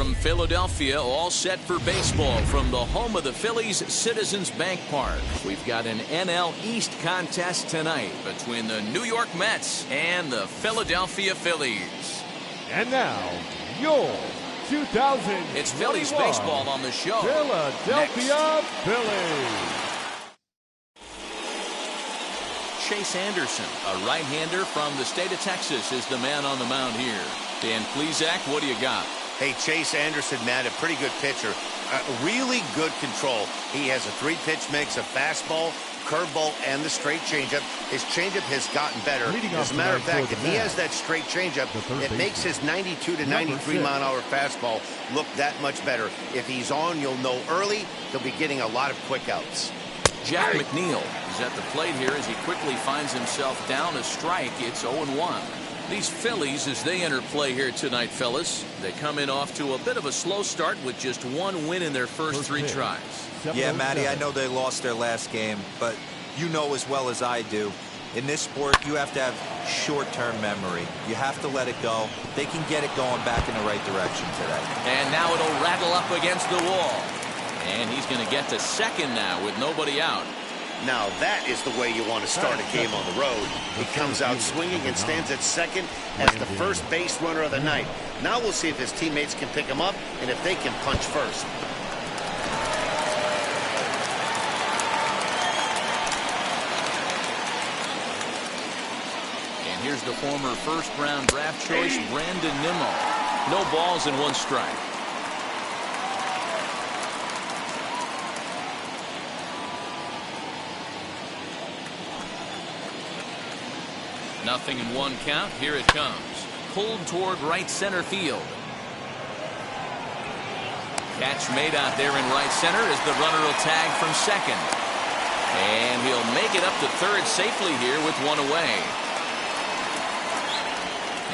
from Philadelphia, all set for baseball from the home of the Phillies, Citizens Bank Park. We've got an NL East contest tonight between the New York Mets and the Philadelphia Phillies. And now, your 2000. It's Phillies baseball on the show. Philadelphia Phillies. Chase Anderson, a right-hander from the state of Texas, is the man on the mound here. Dan Plesac, what do you got? Hey, Chase Anderson, man, a pretty good pitcher. Really good control. He has a 3-pitch mix of fastball, curveball, and the straight changeup. His changeup has gotten better. As a matter of fact, if he has that straight changeup, it makes his 92 to 93 mile-an-hour fastball look that much better. If he's on, you'll know early. He'll be getting a lot of quick outs. Jack McNeil is at the plate here as he quickly finds himself down a strike. It's 0-1. These Phillies, as they enter play here tonight, fellas, they come in off to a bit of a slow start with just one win in their first 3 tries. Yeah, Matty, I know they lost their last game, but you know as well as I do, in this sport, you have to have short-term memory. You have to let it go. They can get it going back in the right direction today. And now it'll rattle up against the wall. And he's going to get to second now with nobody out. Now that is the way you want to start a game on the road. He comes out swinging and stands at second as the first base runner of the night. Now we'll see if his teammates can pick him up and if they can punch first. And here's the former first-round draft choice, Brandon Nimmo. No balls and 1 strike. Nothing in 1 count. Here it comes. Pulled toward right center field. Catch made out there in right center as the runner will tag from second. And he'll make it up to third safely here with 1 away.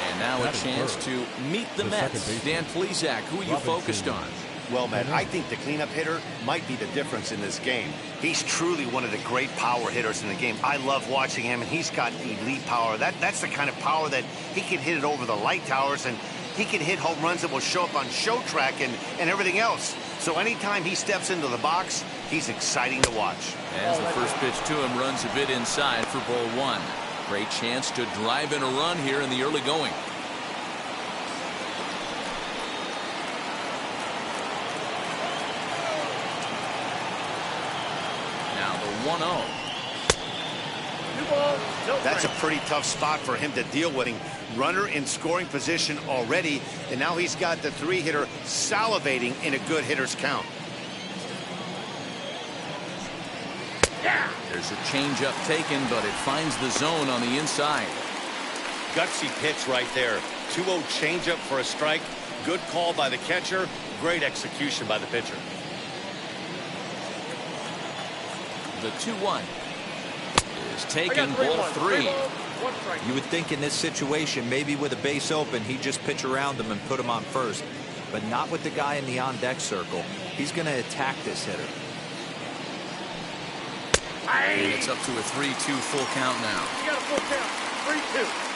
And now a chance to meet the Mets. Dan Plesac, who are you focused on? Well, Matt, I think the cleanup hitter might be the difference in this game. He's truly one of the great power hitters in the game. I love watching him, and he's got elite power. That's the kind of power that he can hit it over the light towers, and he can hit home runs that will show up on show track and everything else. So anytime he steps into the box, he's exciting to watch. As the first pitch to him runs a bit inside for ball 1. Great chance to drive in a run here in the early going. Now the 1-0. That's a pretty tough spot for him to deal with. Runner in scoring position already, and now he's got the 3-hitter salivating in a good hitter's count. There's a changeup taken, but it finds the zone on the inside. Gutsy pitch right there. 2-0 changeup for a strike. Good call by the catcher. Great execution by the pitcher. The 2-1 is taken, ball 3. You would think in this situation, maybe with a base open, he'd just pitch around him and put him on first. But not with the guy in the on-deck circle. He's going to attack this hitter. And it's up to a 3-2 full count now. You got a full count. 3-2.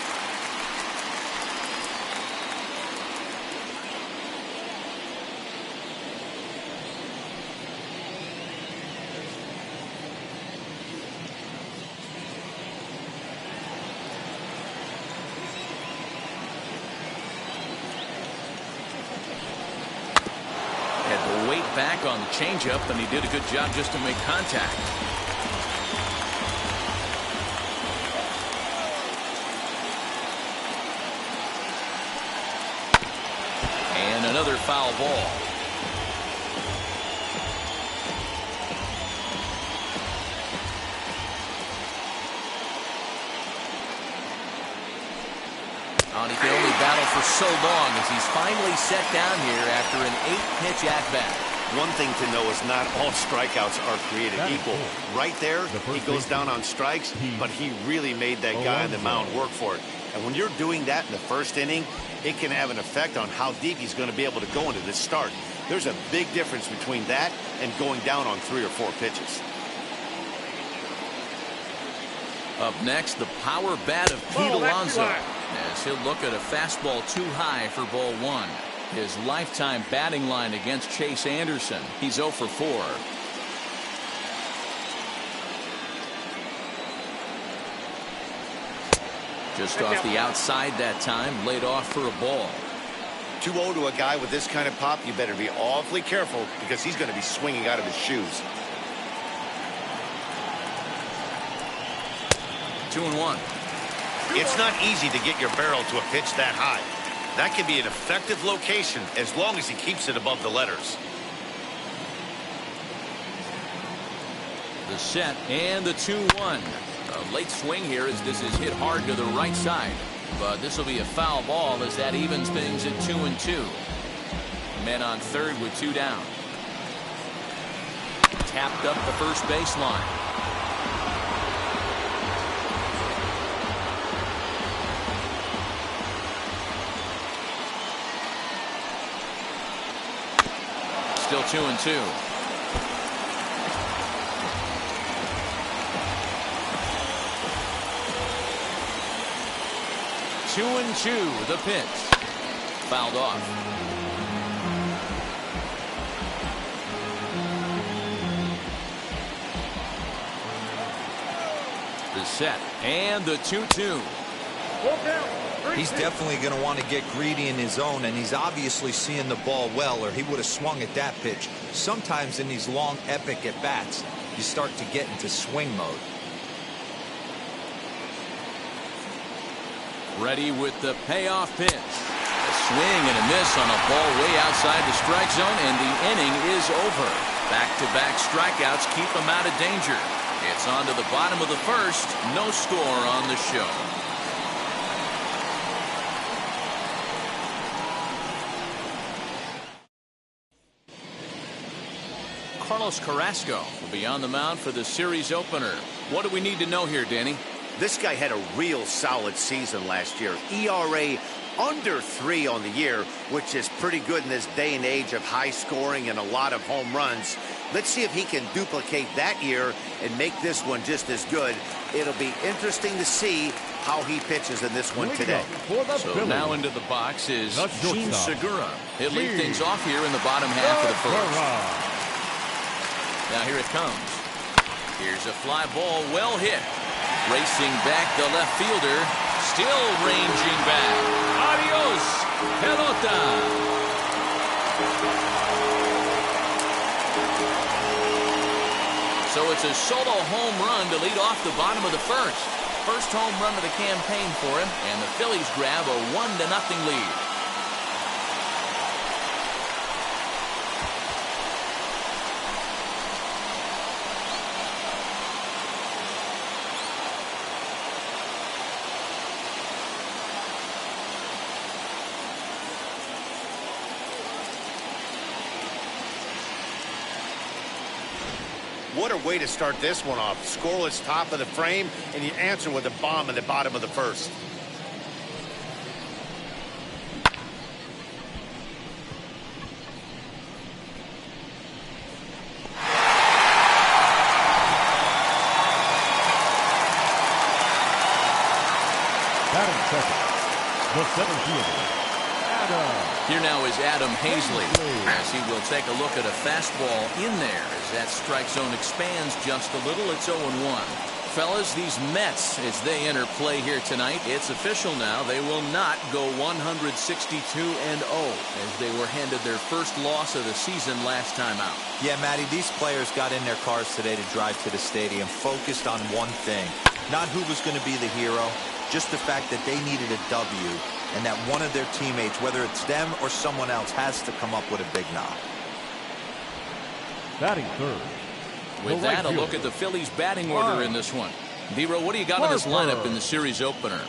Back on the changeup, and he did a good job just to make contact. And another foul ball. And he can only battle for so long as he's finally set down here after an 8-pitch at-bat. One thing to know is not all strikeouts are created equal. Right there, he goes down on strikes, but he really made that guy on the mound work for it. And when you're doing that in the first inning, it can have an effect on how deep he's going to be able to go into this start. There's a big difference between that and going down on 3 or 4 pitches. Up next, the power bat of Pete Alonso, as he'll look at a fastball too high for ball 1. His lifetime batting line against Chase Anderson. He's 0 for 4. Just off the outside that time, laid off for a ball. 2-0 to a guy with this kind of pop. You better be awfully careful because he's going to be swinging out of his shoes. 2-1. It's not easy to get your barrel to a pitch that high. That can be an effective location as long as he keeps it above the letters. The set and the 2-1. A late swing here as this is hit hard to the right side. But this will be a foul ball as that evens things at 2-2. Men on third with 2 down. Tapped up the first baseline. Still 2-2. Two and two, the pitch. Fouled off. The set and the 2-2. He's definitely going to want to get greedy in his zone, and he's obviously seeing the ball well, or he would have swung at that pitch. Sometimes in these long, epic at-bats, you start to get into swing mode. Ready with the payoff pitch. A swing and a miss on a ball way outside the strike zone, and the inning is over. Back-to-back strikeouts keep him out of danger. It's on to the bottom of the first. No score on the show. Carlos Carrasco will be on the mound for the series opener. What do we need to know here, Danny? This guy had a real solid season last year. ERA under 3 on the year, which is pretty good in this day and age of high scoring and a lot of home runs. Let's see if he can duplicate that year and make this one just as good. It'll be interesting to see how he pitches in this one today. So now into the box is Jean Segura. He'll lead things off here in the bottom half of the first. Now here it comes. Here's a fly ball, well hit. Racing back the left fielder, still ranging back. Adios, pelota. So it's a solo home run to lead off the bottom of the first. First home run of the campaign for him, and the Phillies grab a 1-0 lead. What a way to start this one off. Scoreless top of the frame, and you answer with a bomb in the bottom of the first. Batting second, the center fielder, Adam. Here now is Adam Hazley, as he will take a look at a fastball in there as that strike zone expands just a little. It's 0-1. Fellas, these Mets, as they enter play here tonight, it's official now. They will not go 162-0 as they were handed their first loss of the season last time out. Yeah, Matty, these players got in their cars today to drive to the stadium, focused on one thing. Not who was going to be the hero, just the fact that they needed a W, and that one of their teammates, whether it's them or someone else, has to come up with a big knock. Batting third. With that, a look at the Phillies batting order in this one. Dero, what do you got in this lineup in the series opener?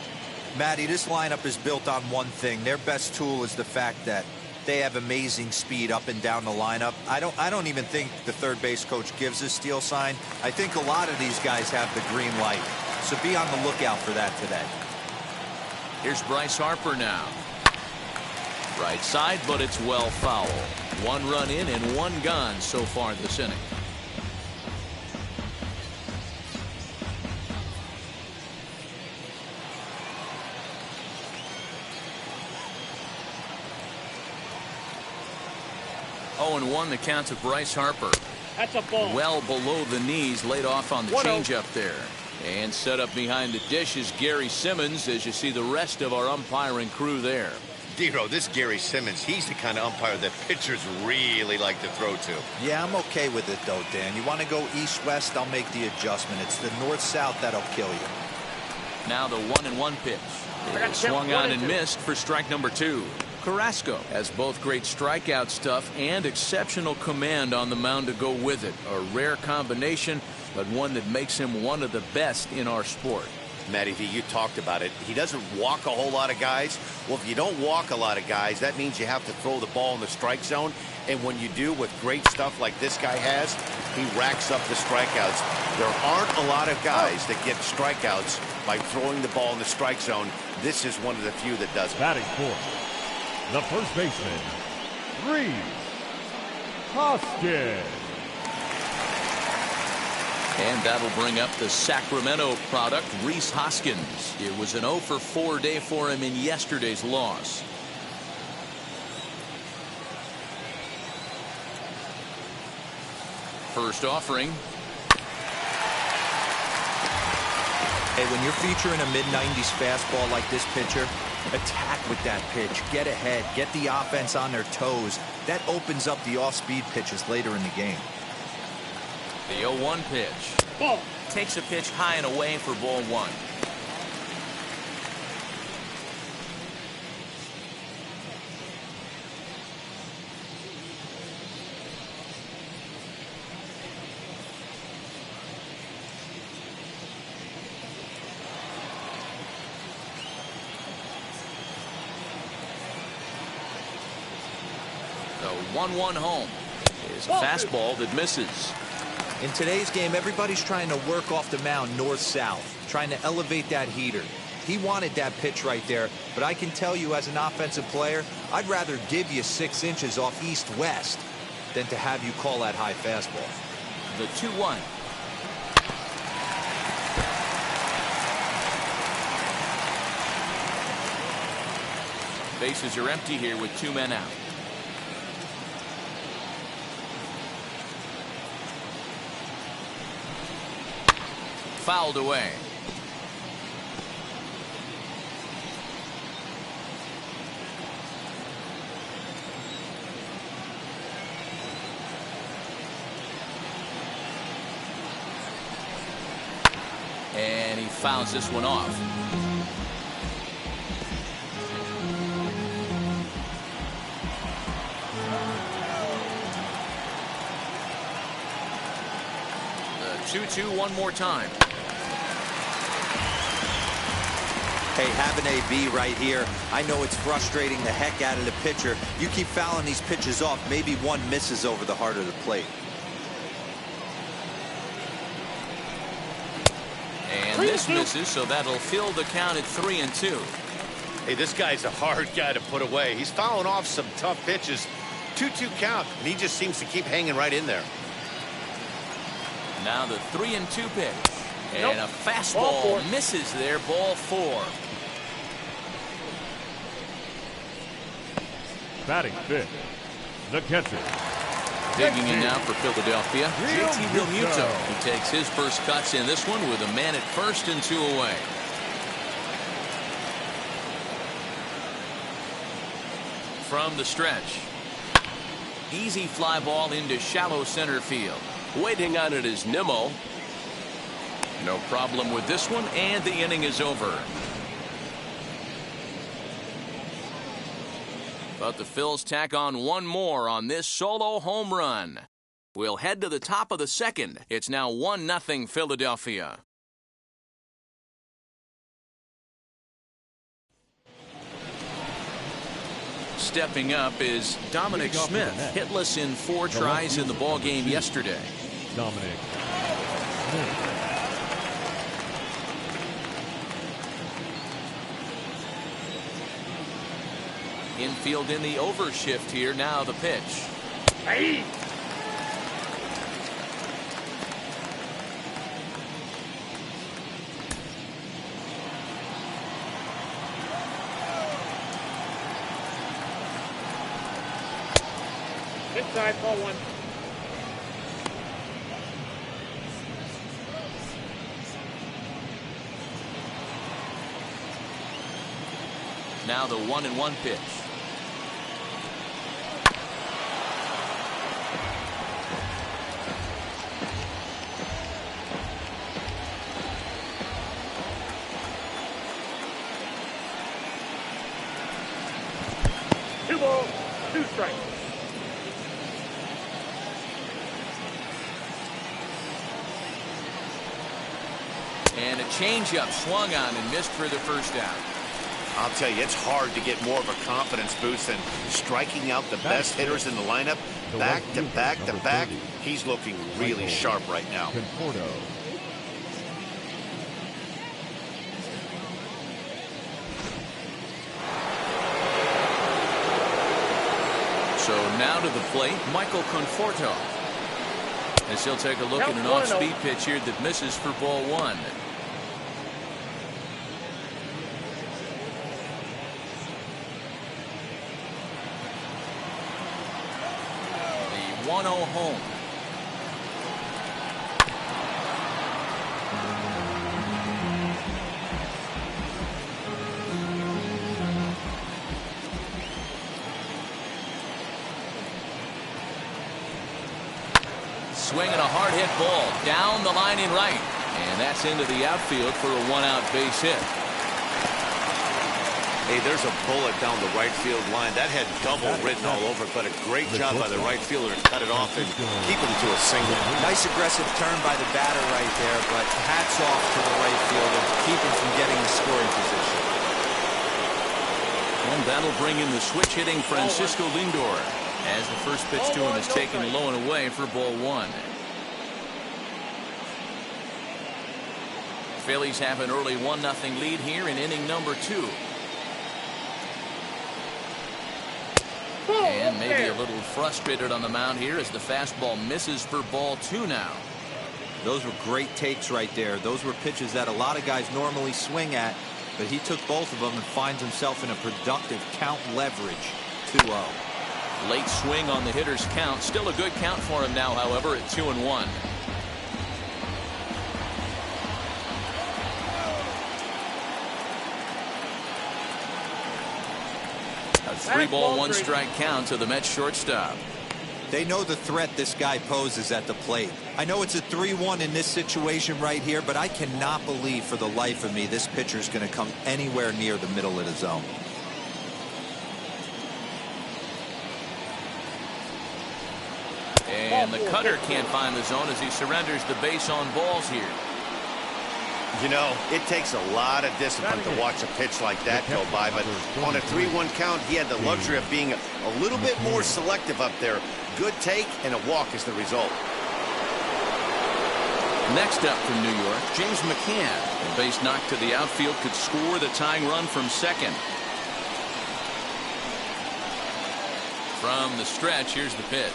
Matty, this lineup is built on one thing. Their best tool is the fact that they have amazing speed up and down the lineup. I don't even think the third base coach gives a steal sign. I think a lot of these guys have the green light. So be on the lookout for that today. Here's Bryce Harper now. Right side, but it's well foul. 1 run in and 1 gone so far this inning. 0-1 the count to Bryce Harper. That's a ball. Well below the knees, laid off on the 1-0. changeup there. And set up behind the dish is Gary Simmons as you see the rest of our umpiring crew there. Dero, this Gary Simmons, he's the kind of umpire that pitchers really like to throw to. Yeah, I'm okay with it, though, Dan. You want to go east-west, I'll make the adjustment. It's the north-south that'll kill you. Now the 1-1 pitch. It swung on and missed for strike number 2. Carrasco has both great strikeout stuff and exceptional command on the mound to go with it. A rare combination, but one that makes him one of the best in our sport. Matty V, you talked about it. He doesn't walk a whole lot of guys. Well, if you don't walk a lot of guys, that means you have to throw the ball in the strike zone. And when you do with great stuff like this guy has, he racks up the strikeouts. There aren't a lot of guys that get strikeouts by throwing the ball in the strike zone. This is one of the few that does it. Batting fourth, the first baseman, Rhys Hoskins. And that'll bring up the Sacramento product, Rhys Hoskins. It was an 0-for-4 day for him in yesterday's loss. First offering. Hey, when you're featuring a mid-90s fastball like this pitcher, attack with that pitch. Get ahead. Get the offense on their toes. That opens up the off-speed pitches later in the game. The 0-1 pitch. Ball. Takes a pitch high and away for ball 1. The 1-1 home is a fastball that misses. In today's game, everybody's trying to work off the mound north-south, trying to elevate that heater. He wanted that pitch right there, but I can tell you as an offensive player, I'd rather give you 6 inches off east-west than to have you call that high fastball. The 2-1. Bases are empty here with 2 men out. Fouled away. And he fouls this one off. The 2-2 one more time. Hey, have an AB right here. I know it's frustrating the heck out of the pitcher. You keep fouling these pitches off, maybe one misses over the heart of the plate. And this misses, so that'll fill the count at 3-2. Hey, this guy's a hard guy to put away. He's fouling off some tough pitches. 2-2 count, and he just seems to keep hanging right in there. Now the 3-2 pitch. And a fastball misses there, ball 4. Batting fifth, the catcher. Digging in now for Philadelphia, JT Realmuto. He takes his first cuts in this one with a man at first and 2 away. From the stretch. Easy fly ball into shallow center field. Waiting on it is Nimmo. No problem with this one, and the inning is over. But the Phils tack on one more on this solo home run. We'll head to the top of the second. It's now 1-0 Philadelphia. Stepping up is Dominic Smith, hitless in 4 tries in the ball game yesterday. Dominic Smith. Infield in the overshift here. Now the pitch. Hey. Inside, ball 1. Now the 1-1 pitch. Two balls, 2 strikes. And a changeup swung on and missed for the first out. I'll tell you, it's hard to get more of a confidence boost than striking out the best hitters in the lineup. Back to back to back. He's looking really sharp right now. So now to the plate, Michael Conforto. As he'll take a look at an off-speed pitch here that misses for ball 1. The 1-0 home. Swinging a hard hit ball down the line in right. And that's into the outfield for a 1-out base hit. Hey, there's a bullet down the right field line. That had double written all over it, but a great job by the right fielder to cut it off and keep him to a single. Nice aggressive turn by the batter right there, but hats off to the right fielder. Keep him from getting the scoring position. And that'll bring in the switch hitting Francisco Lindor, as the first pitch to him is taken low and away for ball 1. Phillies have an early 1-0 lead here in inning number 2. And maybe a little frustrated on the mound here as the fastball misses for ball 2 now. Those were great takes right there. Those were pitches that a lot of guys normally swing at, but he took both of them and finds himself in a productive count leverage 2-0. Late swing on the hitter's count. Still a good count for him now, however, at 2-1. A 3-ball, 1-strike count to the Mets shortstop. They know the threat this guy poses at the plate. I know it's a 3-1 in this situation right here, but I cannot believe for the life of me this pitcher's going to come anywhere near the middle of the zone. And the cutter can't find the zone as he surrenders the base on balls here. You know, it takes a lot of discipline to watch a pitch like that go by, but on a 3-1 count, he had the luxury of being a little bit more selective up there. Good take and a walk is the result. Next up from New York, James McCann. A base knock to the outfield could score the tying run from second. From the stretch, here's the pitch.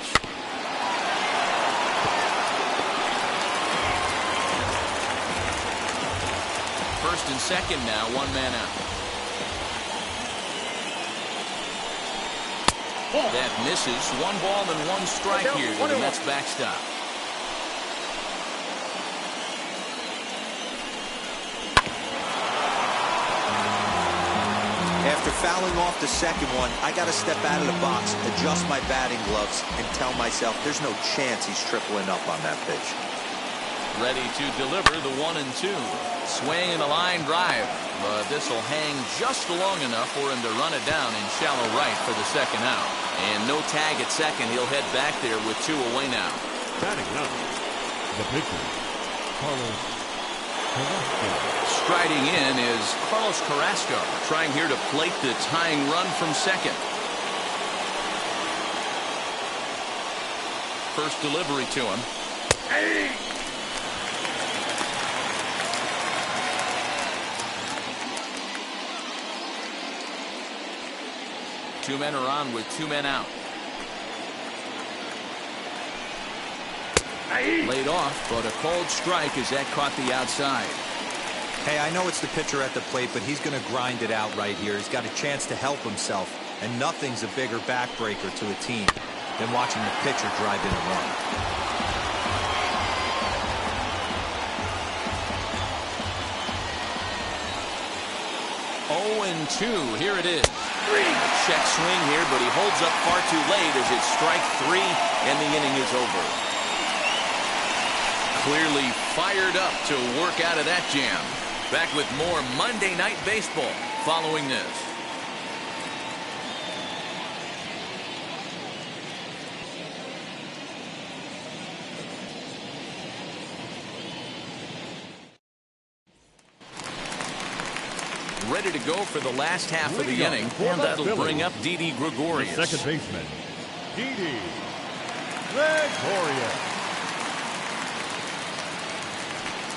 First and second now, 1 man out. That misses. 1 ball and 1 strike here to the Mets backstop. After fouling off the second one, I got to step out of the box, adjust my batting gloves, and tell myself there's no chance he's tripling up on that pitch. Ready to deliver the 1-2. Swing and a line drive, but this will hang just long enough for him to run it down in shallow right for the second out. And no tag at second. He'll head back there with 2 away now. Batting up, the pitcher, Carlos Carrasco. Striding in is Carlos Carrasco, trying here to plate the tying run from second. First delivery to him. Hey! 2 men are on with 2 men out. Laid off, but a called strike as that caught the outside. Hey, I know it's the pitcher at the plate, but he's going to grind it out right here. He's got a chance to help himself, and nothing's a bigger backbreaker to a team than watching the pitcher drive in a run. 0-2. Here it is. Check swing here, but he holds up far too late as it's strike 3 and the inning is over. Clearly fired up to work out of that jam. Back with more Monday Night Baseball following this. Ready to go for the last half of the inning, and that'll bring up Didi Gregorius. The second baseman, Didi Gregorius.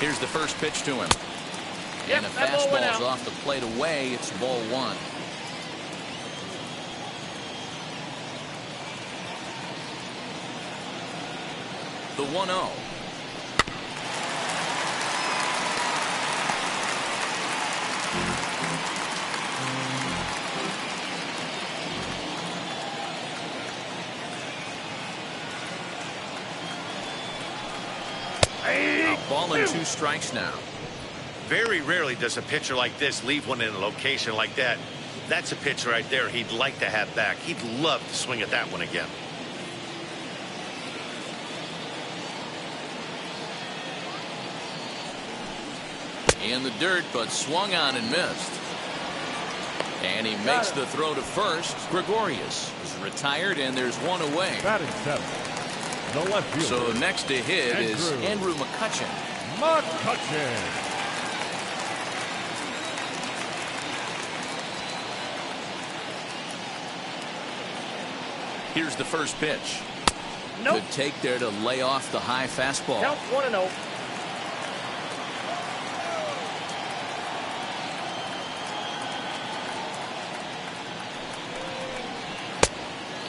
Here's the first pitch to him. And a fastball is off the plate away. It's ball 1. The 1-0. Ball and 2 strikes now. Very rarely does a pitcher like this leave one in a location like that. That's a pitch right there he'd like to have back. He'd love to swing at that one again. In the dirt, but swung on and missed. And he makes the throw to first. Gregorius is retired, and there's one away. Batting 7. The left fielder. So next to hit is Andrew McCutchen. Here's the first pitch. Nope. Good take there to lay off the high fastball. Count 1-0.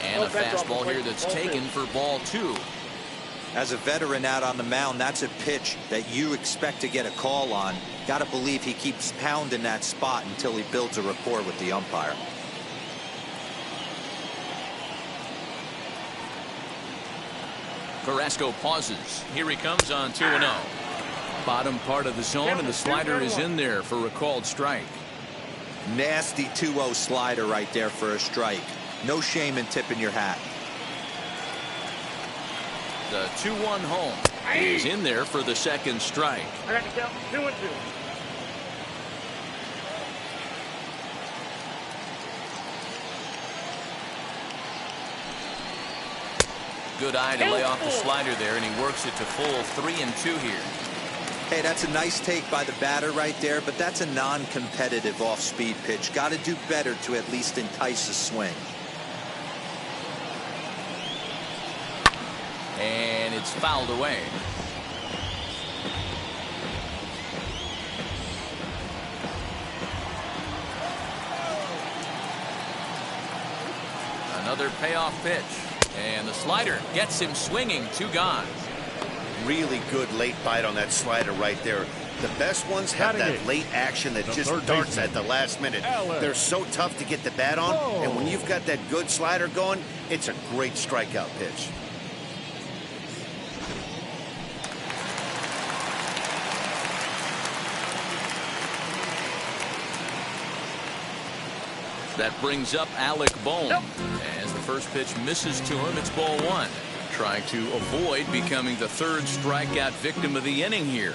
And a fastball here that's taken for ball 2. As a veteran out on the mound, that's a pitch that you expect to get a call on. Got to believe he keeps pounding that spot until he builds a rapport with the umpire. Carrasco pauses. Here he comes on 2-0. Bottom part of the zone, and the slider is in there for a called strike. Nasty 2-0 slider right there for a strike. No shame in tipping your hat. The 2-1 home. He's in there for the second strike. I got to count 2-2. Good eye to lay off the slider there, and he works it to full 3-2 here. Hey, that's a nice take by the batter right there, but that's a non-competitive off-speed pitch. Got to do better to at least entice a swing. And it's fouled away. Another payoff pitch. And the slider gets him swinging. 2 gone. Really good late bite on that slider right there. The best ones have that late action that just darts at the last minute. They're so tough to get the bat on, and when you've got that good slider going, it's a great strikeout pitch. That brings up Alec Bohm. As the first pitch misses to him, it's ball 1. Trying to avoid becoming the 3rd strikeout victim of the inning here.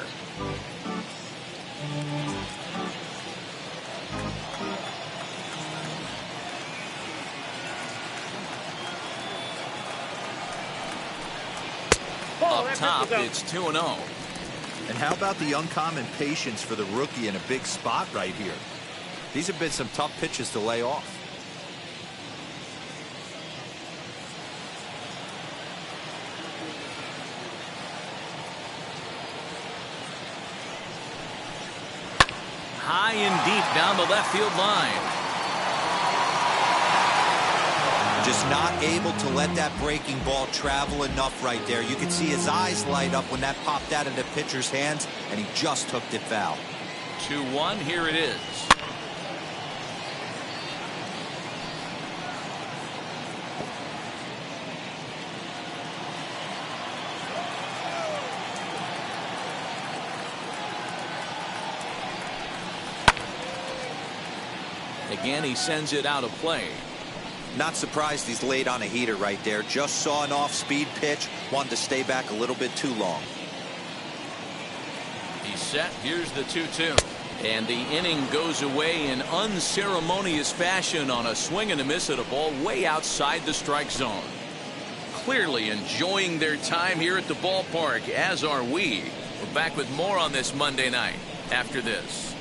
Up top, it's 2-0. And how about the uncommon patience for the rookie in a big spot right here? These have been some tough pitches to lay off. High and deep down the left field line. Just not able to let that breaking ball travel enough right there. You could see his eyes light up when that popped out of the pitcher's hands, and he just hooked it foul. 2-1, here it is. Again, he sends it out of play. Not surprised he's laid on a heater right there. Just saw an off-speed pitch. Wanted to stay back a little bit too long. He's set. Here's the 2-2. And the inning goes away in unceremonious fashion on a swing and a miss at a ball way outside the strike zone. Clearly enjoying their time here at the ballpark, as are we. We're back with more on this Monday night after this.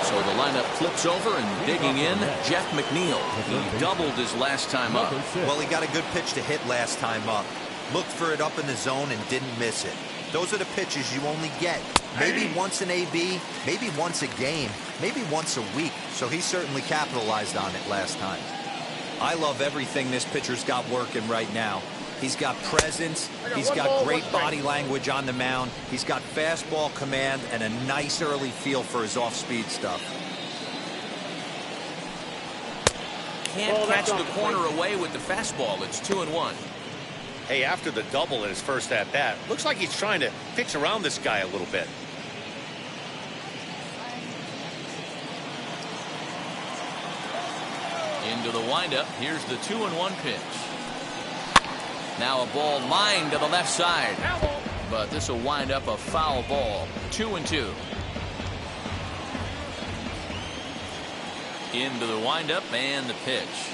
So the lineup flips over, and digging in, Jeff McNeil. He doubled his last time up. Well, he got a good pitch to hit last time up. Looked for it up in the zone and didn't miss it. Those are the pitches you only get maybe once an AB, maybe once a game, maybe once a week. So he certainly capitalized on it last time. I love everything this pitcher's got working right now. He's got presence. He's got great body language on the mound. He's got fastball command and a nice early feel for his off-speed stuff. Can't catch the corner away with the fastball. It's 2-1. Hey, after the double in his first at-bat, looks like he's trying to pitch around this guy a little bit. Into the windup. Here's the 2-1 pitch. Now a ball lined to the left side. But this will wind up a foul ball. 2-2. Into the windup and the pitch.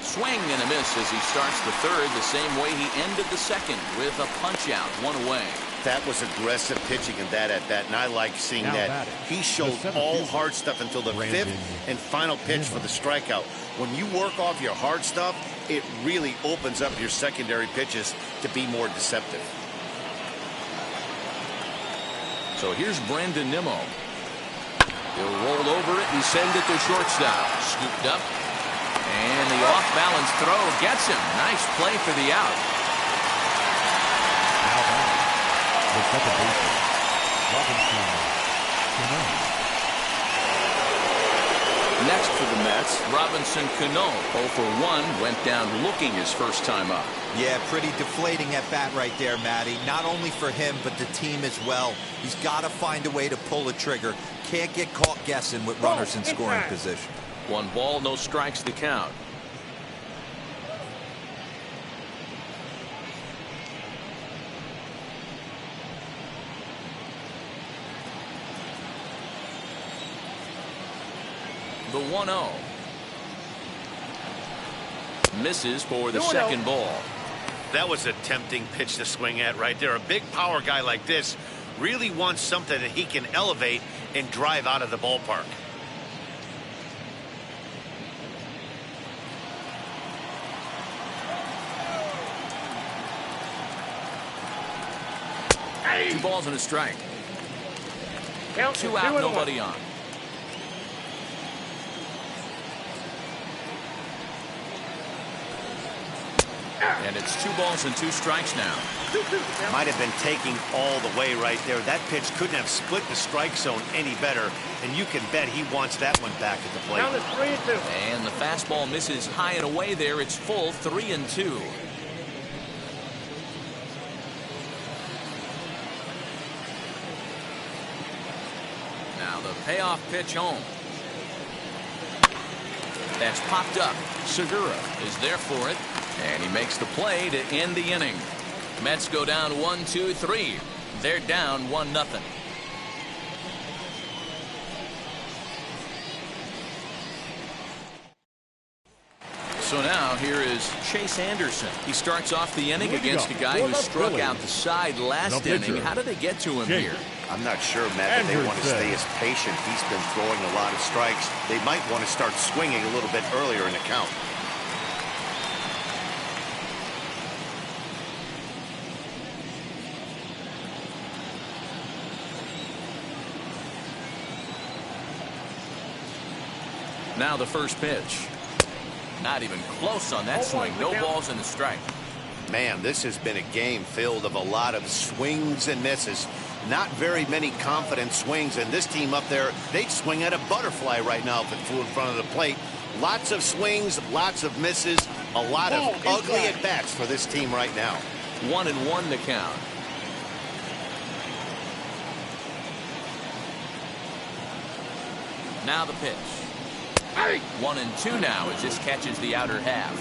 Swing and a miss as he starts the third the same way he ended the second, with a punch out, one away. That was aggressive pitching in that at-bat, and I like seeing that. He showed all hard stuff until the fifth and final pitch for the strikeout. When you work off your hard stuff, it really opens up your secondary pitches to be more deceptive. So here's Brandon Nimmo. He'll roll over it and send it to shortstop. Scooped up. And the off-balance throw gets him. Nice play for the out. Now back, the second baseman, Robinson. Next for the Mets, Robinson Cano, 0 for 1, went down looking his first time up. Yeah, pretty deflating at bat right there, Matty. Not only for him, but the team as well. He's got to find a way to pull a trigger. Can't get caught guessing with runners in scoring position. 1 ball, no strikes to count. The 1-0. Misses for the second ball. That was a tempting pitch to swing at right there. A big power guy like this really wants something that he can elevate and drive out of the ballpark. Hey. 2 balls and a strike. 2 out, nobody on. And it's 2 balls and 2 strikes now. Might have been taking all the way right there. That pitch couldn't have split the strike zone any better, and you can bet he wants that one back at the plate. Down to 3-2. And the fastball misses high and away there. It's full, 3-2. Now the payoff pitch home. That's popped up. Segura is there for it. And he makes the play to end the inning. Mets go down 1-2-3. They're down 1-0. So now here is Chase Anderson. He starts off the inning against a guy who struck out the side last inning. How did they get to him here? I'm not sure, Matt, that they want to stay as patient. He's been throwing a lot of strikes. They might want to start swinging a little bit earlier in the count. Now the first pitch. Not even close on that swing. No balls and a strike. Man, this has been a game filled of a lot of swings and misses. Not very many confident swings, and this team up there, they'd swing at a butterfly right now if it flew in front of the plate. Lots of swings, lots of misses, a lot of ugly at-bats for this team right now. 1-1 to count. Now the pitch. 1-2 now as this catches the outer half.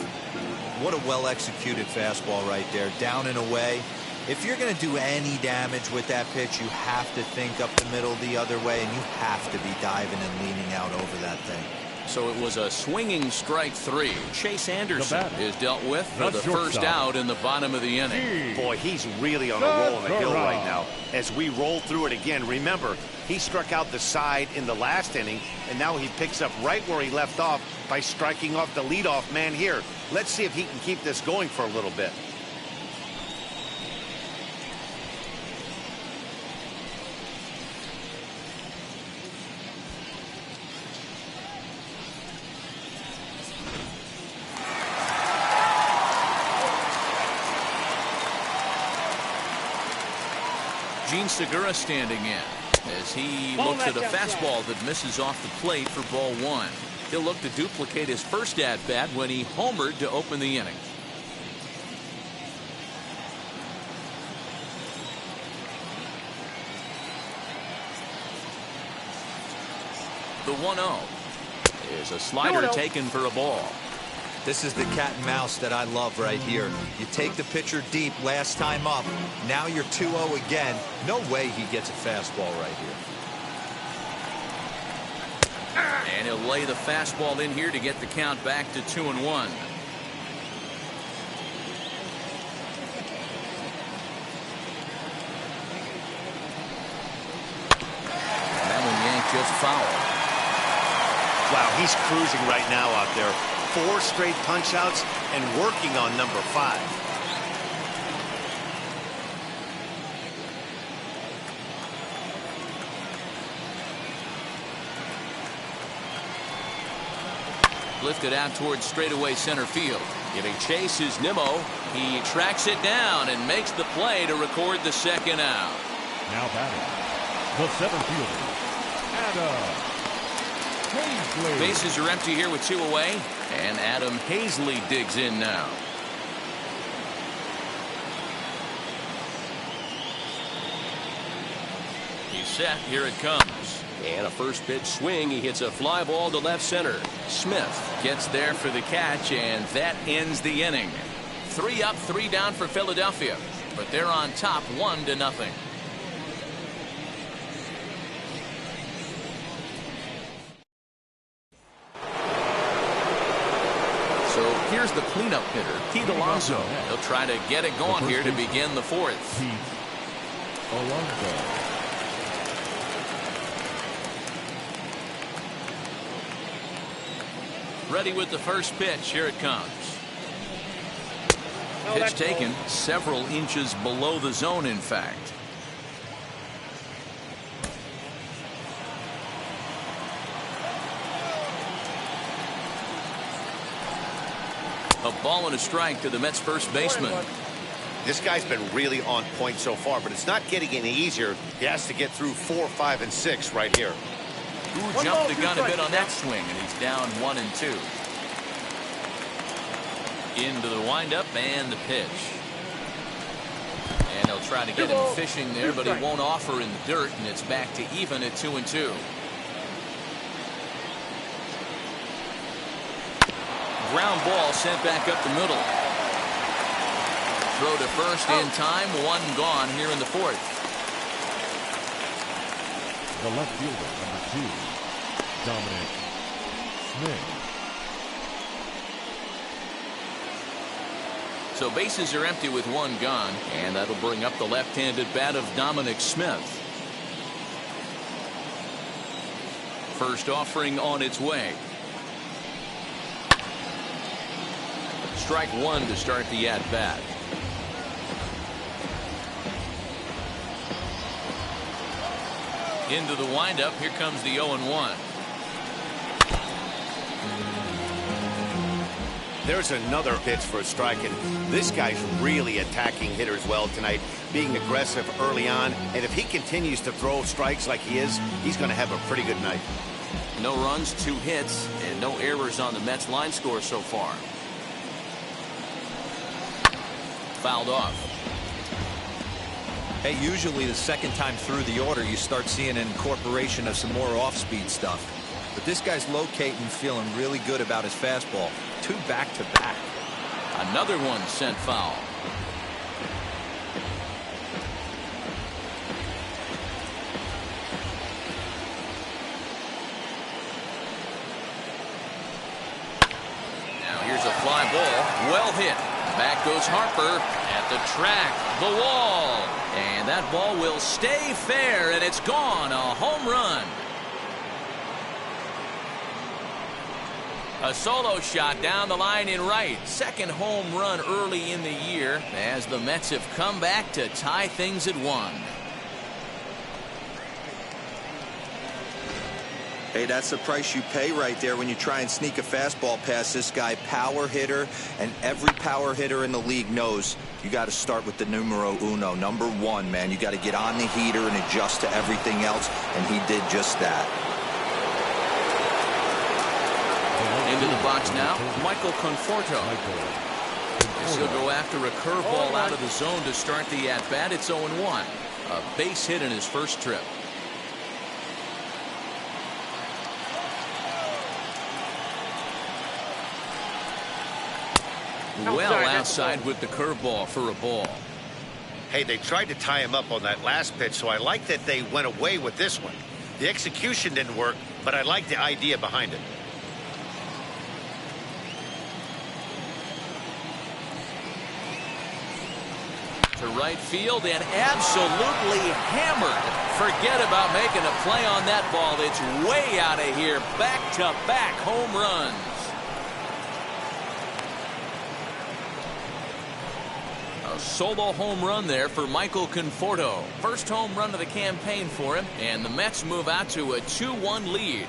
What a well-executed fastball right there, down and away. If you're going to do any damage with that pitch, you have to think up the middle the other way, and you have to be diving and leaning out over that thing. So it was a swinging strike 3. Chase Anderson is dealt with for the first out in the bottom of the inning. Boy, he's really on a roll on the hill right now. As we roll through it again, remember, he struck out the side in the last inning, and now he picks up right where he left off by striking off the leadoff man here. Let's see if he can keep this going for a little bit. Gene Segura standing in as he looks at a fastball that misses off the plate for ball 1. He'll look to duplicate his first at-bat when he homered to open the inning. The 1-0 is a slider taken for a ball. This is the cat and mouse that I love right here. You take the pitcher deep last time up. Now you're 2-0 again. No way he gets a fastball right here. And he'll lay the fastball in here to get the count back to 2-1. And that one yanked just foul. Wow, he's cruising right now out there. 4 straight punch outs and working on number 5. Lifted out towards straightaway center field. Giving chase is Nimmo. He tracks it down and makes the play to record the second out. Now batting, the center fielder, Adam Hazley. Bases are empty here with 2 away, and Adam Hazley digs in now. He's set. Here it comes. And a first pitch swing. He hits a fly ball to left center. Smith gets there for the catch, and that ends the inning. 3 up, 3 down for Philadelphia, but they're on top 1-0. So here's the cleanup hitter, Pete Alonso. He'll try to get it going here to begin the 4th. Pete Alonso. Ready with the first pitch. Here it comes. Pitch taken several inches below the zone, in fact. A ball and a strike to the Mets first baseman. This guy's been really on point so far, but it's not getting any easier. He has to get through 4, 5, and 6 right here. Who jumped the gun a bit on that swing, and he's down 1-2. Into the windup and the pitch. And he'll try to get him fishing there, but he won't offer in the dirt, and it's back to even at 2-2. Ground ball sent back up the middle. Throw to first in time. 1 gone here in the 4th. The left fielder, number 2, Dominic Smith. So bases are empty with 1 gone, and that'll bring up the left-handed bat of Dominic Smith. First offering on its way. Strike 1 to start the at-bat. Into the windup. Here comes the 0-1. There's another pitch for a strike, and this guy's really attacking hitters well tonight, being aggressive early on, and if he continues to throw strikes like he is, he's going to have a pretty good night. No runs, 2 hits, and no errors on the Mets line score so far. Fouled off. Hey, usually the second time through the order, you start seeing an incorporation of some more off-speed stuff. But this guy's locating, feeling really good about his fastball. 2 back-to-back. Another one sent foul. Now here's a fly ball. Well hit. Back goes Harper at the track, the wall. And that ball will stay fair, and it's gone. A home run. A solo shot down the line in right. Second home run early in the year as the Mets have come back to tie things at 1. Hey, that's the price you pay right there when you try and sneak a fastball past this guy. Power hitter, and every power hitter in the league knows you got to start with the numero uno, number 1, man. You got to get on the heater and adjust to everything else, and he did just that. Into the box now, Michael Conforto. As he'll go after a curveball out of the zone to start the at-bat. It's 0-1. A base hit in his first trip. Well outside with the curveball for a ball. Hey, they tried to tie him up on that last pitch, so I like that they went away with this one. The execution didn't work, but I like the idea behind it. To right field and absolutely hammered. Forget about making a play on that ball. It's way out of here. Back-to-back home runs. A solo home run there for Michael Conforto. First home run of the campaign for him, and the Mets move out to a 2-1 lead.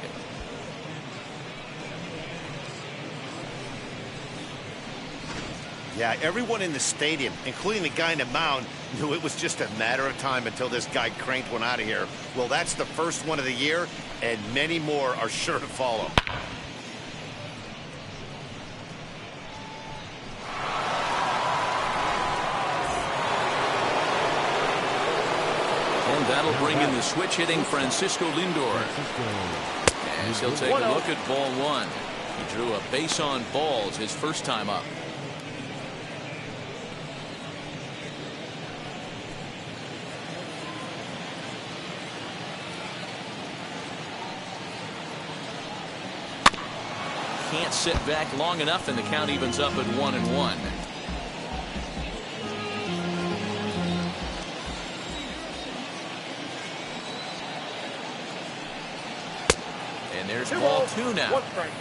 Yeah, everyone in the stadium, including the guy in the mound, knew it was just a matter of time until this guy cranked one out of here. Well, that's the first one of the year, and many more are sure to follow. And that'll bring in the switch-hitting Francisco Lindor. As he'll take a look at ball 1. He drew a base on balls his first time up. Can't sit back long enough, and the count evens up at 1-1. And there's ball 2 now. 1 strike.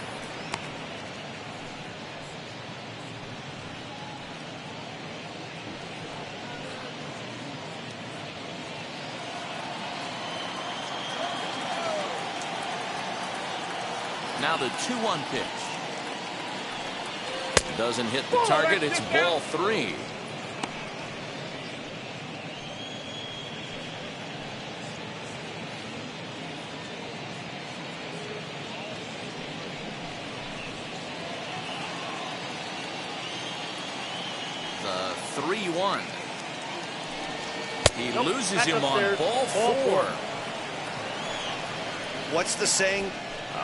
Now the 2-1 pitch. Doesn't hit the target. It's ball 3. The 3-1. He loses him on ball 4. What's the saying?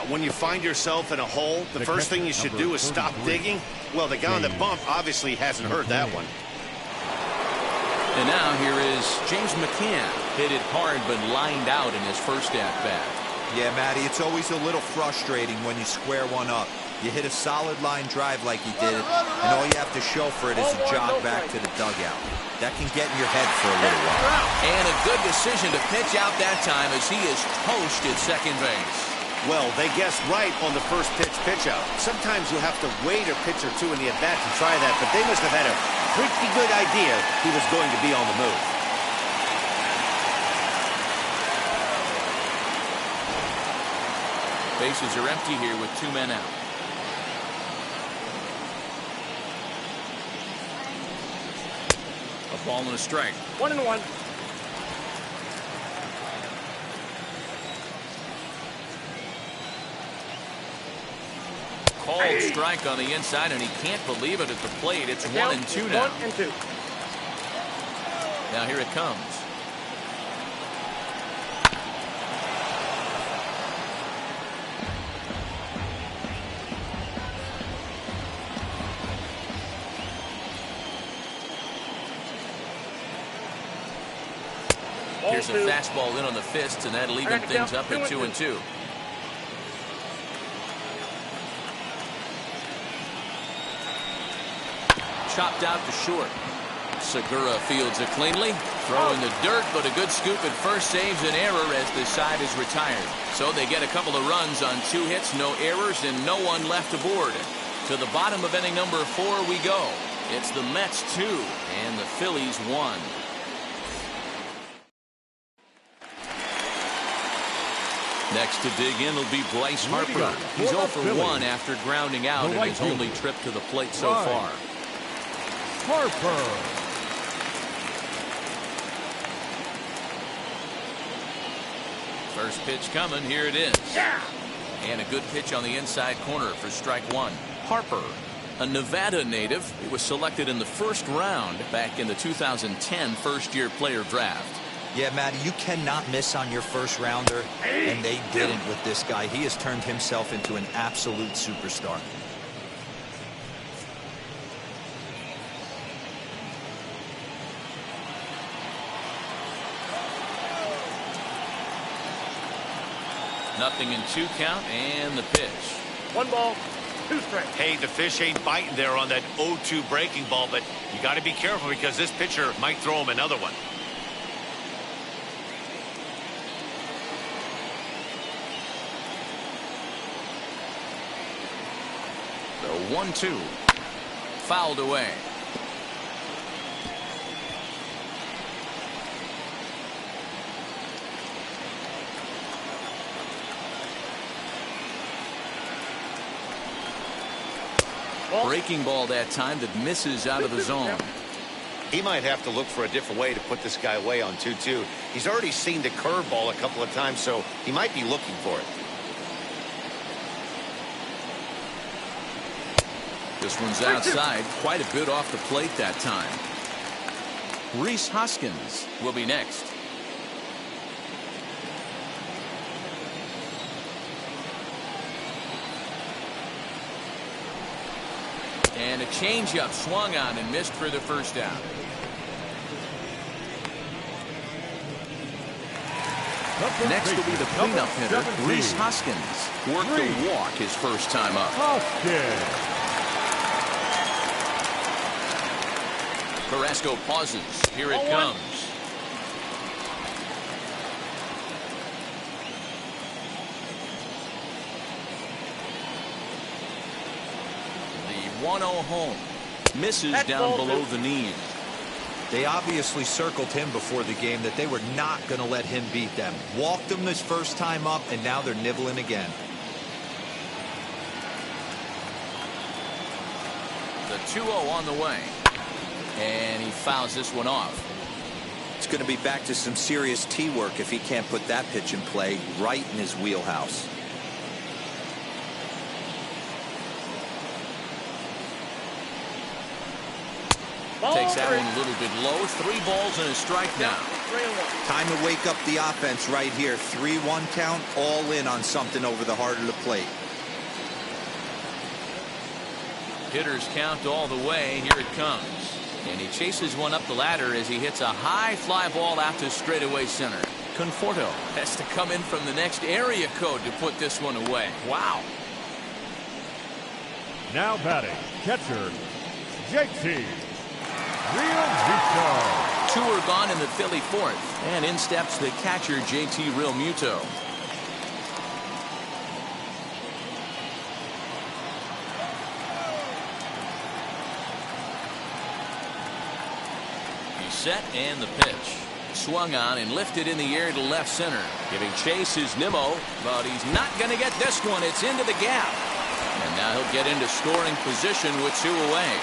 When you find yourself in a hole, the first thing you should do is stop digging. Well, the guy on the bump obviously hasn't heard that one. And now here is James McCann. Hit it hard but lined out in his first at-bat. Yeah, Matty, it's always a little frustrating when you square one up. You hit a solid line drive like he did, and all you have to show for it is a jog back to the dugout. That can get in your head for a little while. And a good decision to pitch out that time as he is toast at second base. Well, they guessed right on the first pitch out. Sometimes you have to wait a pitch or two in the at-bat to try that, but they must have had a pretty good idea he was going to be on the move. Bases are empty here with 2 men out. A ball and a strike. 1-1. Called strike on the inside, and he can't believe it at the plate. It's 1-2 now. 1-2. Now here it comes. Here's a fastball in on the fists, and that'll even things up at 2-2. Chopped out to short. Segura fields it cleanly. Throw in the dirt, but a good scoop at first saves an error as the side is retired. So they get a couple of runs on 2 hits, no errors, and no one left aboard. To the bottom of inning number 4 we go. It's the Mets 2 and the Phillies 1. Next to dig in will be Bryce Harper. He's 0 for 1 after grounding out in his only trip to the plate so far. Harper. First pitch coming. Here it is. And a good pitch on the inside corner for strike 1. Harper, a Nevada native. He was selected in the first round back in the 2010 first-year player draft. Yeah, Matty, you cannot miss on your first rounder, and they didn't with this guy. He has turned himself into an absolute superstar. Nothing in 2 count, and the pitch. 1 ball, 2 strikes. Hey, the fish ain't biting there on that 0-2 breaking ball, but you got to be careful because this pitcher might throw him another one. The 1-2 fouled away. Breaking ball that time that misses out of the zone. He might have to look for a different way to put this guy away on 2-2. He's already seen the curveball a couple of times, so he might be looking for it. This one's outside, quite a bit off the plate that time. Rhys Hoskins will be next. And a changeup swung on and missed for the first down. Next will be the cleanup hitter, Rhys Hoskins. Worked the walk his first time up. Carrasco pauses. Here it comes. The 1-0 home. Misses down below the knees. They obviously circled him before the game that they were not going to let him beat them. Walked him his first time up, and now they're nibbling again. The 2-0 on the way. And he fouls this one off. It's going to be back to some serious tee work if he can't put that pitch in play right in his wheelhouse. Takes that one a little bit low. 3 balls and a strike now. Time to wake up the offense right here. 3-1 count, all in on something over the heart of the plate. Hitters count all the way. Here it comes. And he chases one up the ladder as he hits a high fly ball out to straightaway center. Conforto has to come in from the next area code to put this one away. Wow. Now batting, catcher, JT Realmuto. 2 are gone in the Philly 4th. And in steps the catcher, JT Realmuto. He's set and the pitch. Swung on and lifted in the air to left center. Giving chase is Nimmo, but he's not going to get this one. It's into the gap. And now he'll get into scoring position with 2 away.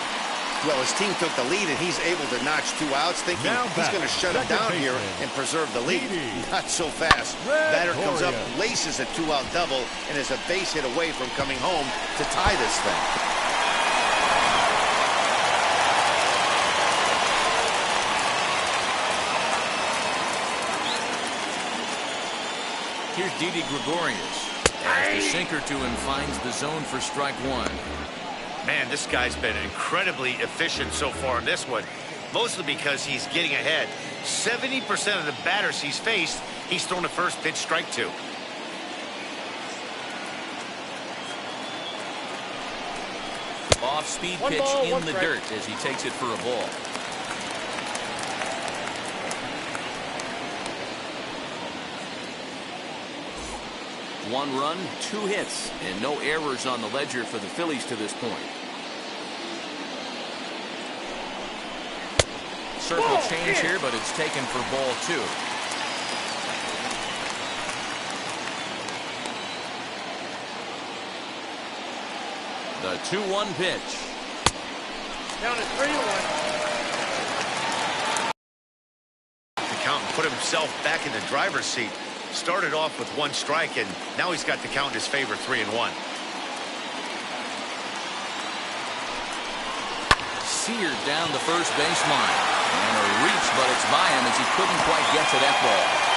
Well, his team took the lead, and he's able to notch 2 outs, thinking he's going to shut it down here and preserve the lead. Not so fast. Batter comes up, laces a 2-out double, and is a base hit away from coming home to tie this thing. Here's Didi Gregorius. As the sinker to him finds the zone for strike 1. Man, this guy's been incredibly efficient so far in this one. mostly because he's getting ahead. 70% of the batters he's faced, he's thrown a first pitch strike to. Off-speed pitch in the dirt as he takes it for a ball. One run, 2 hits, and no errors on the ledger for the Phillies to this point. Circle change here, but it's taken for ball 2. The 2-1 pitch. Down to 3-1. The count put himself back in the driver's seat. Started off with 1 strike, and now he's got the count in his favor, 3-1. Seared down the first baseline. And a reach, but it's by him as he couldn't quite get to that ball.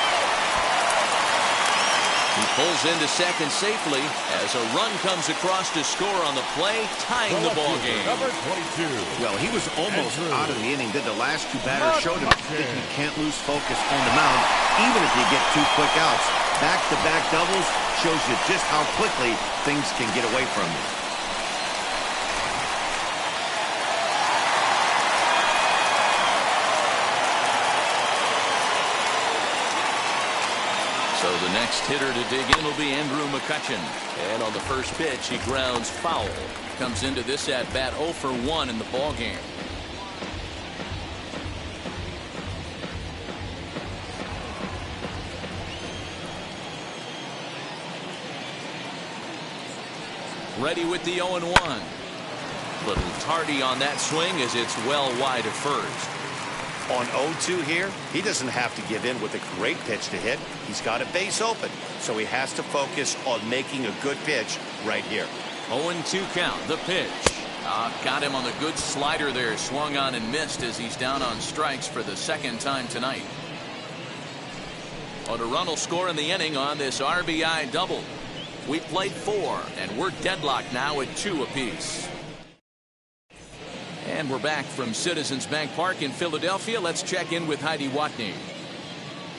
He pulls into second safely as a run comes across to score on the play, tying the ball game. Number 22. Well, he was almost out of the inning. Then the last 2 batters showed him that you can't lose focus on the mound, even if you get 2 quick outs. Back-to-back doubles shows you just how quickly things can get away from you. So the next hitter to dig in will be Andrew McCutchen. And on the first pitch, he grounds foul. Comes into this at-bat 0 for 1 in the ballgame. Ready with the 0-1. Little tardy on that swing as it's well wide of first. On 0-2 here, he doesn't have to give in with a great pitch to hit. He's got a base open, so he has to focus on making a good pitch right here. 0-2 count, the pitch. Got him on the good slider there, swung on and missed as he's down on strikes for the 2nd time tonight. A run will score in the inning on this RBI double. We played 4, and we're deadlocked now at 2 apiece. And we're back from Citizens Bank Park in Philadelphia. Let's check in with Heidi Watney.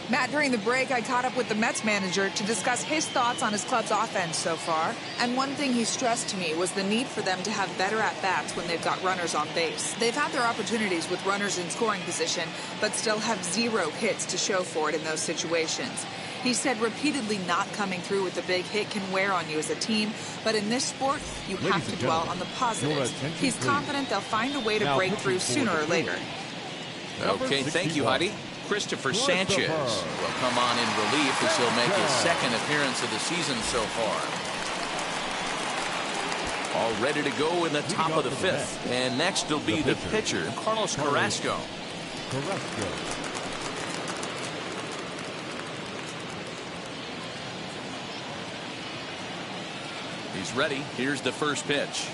Matt, during the break, I caught up with the Mets manager to discuss his thoughts on his club's offense so far. And one thing he stressed to me was the need for them to have better at-bats when they've got runners on base. They've had their opportunities with runners in scoring position, but still have 0 hits to show for it in those situations. He said repeatedly not coming through with a big hit can wear on you as a team, but in this sport, you have to dwell on the positives. He's confident they'll find a way to break through sooner or later. Okay, thank you, Heidi. Christopher Sanchez will come on in relief as he'll make his 2nd appearance of the season so far. All ready to go in the top of the 5th. And next will be the pitcher, Carlos Carrasco. He's ready. Here's the first pitch.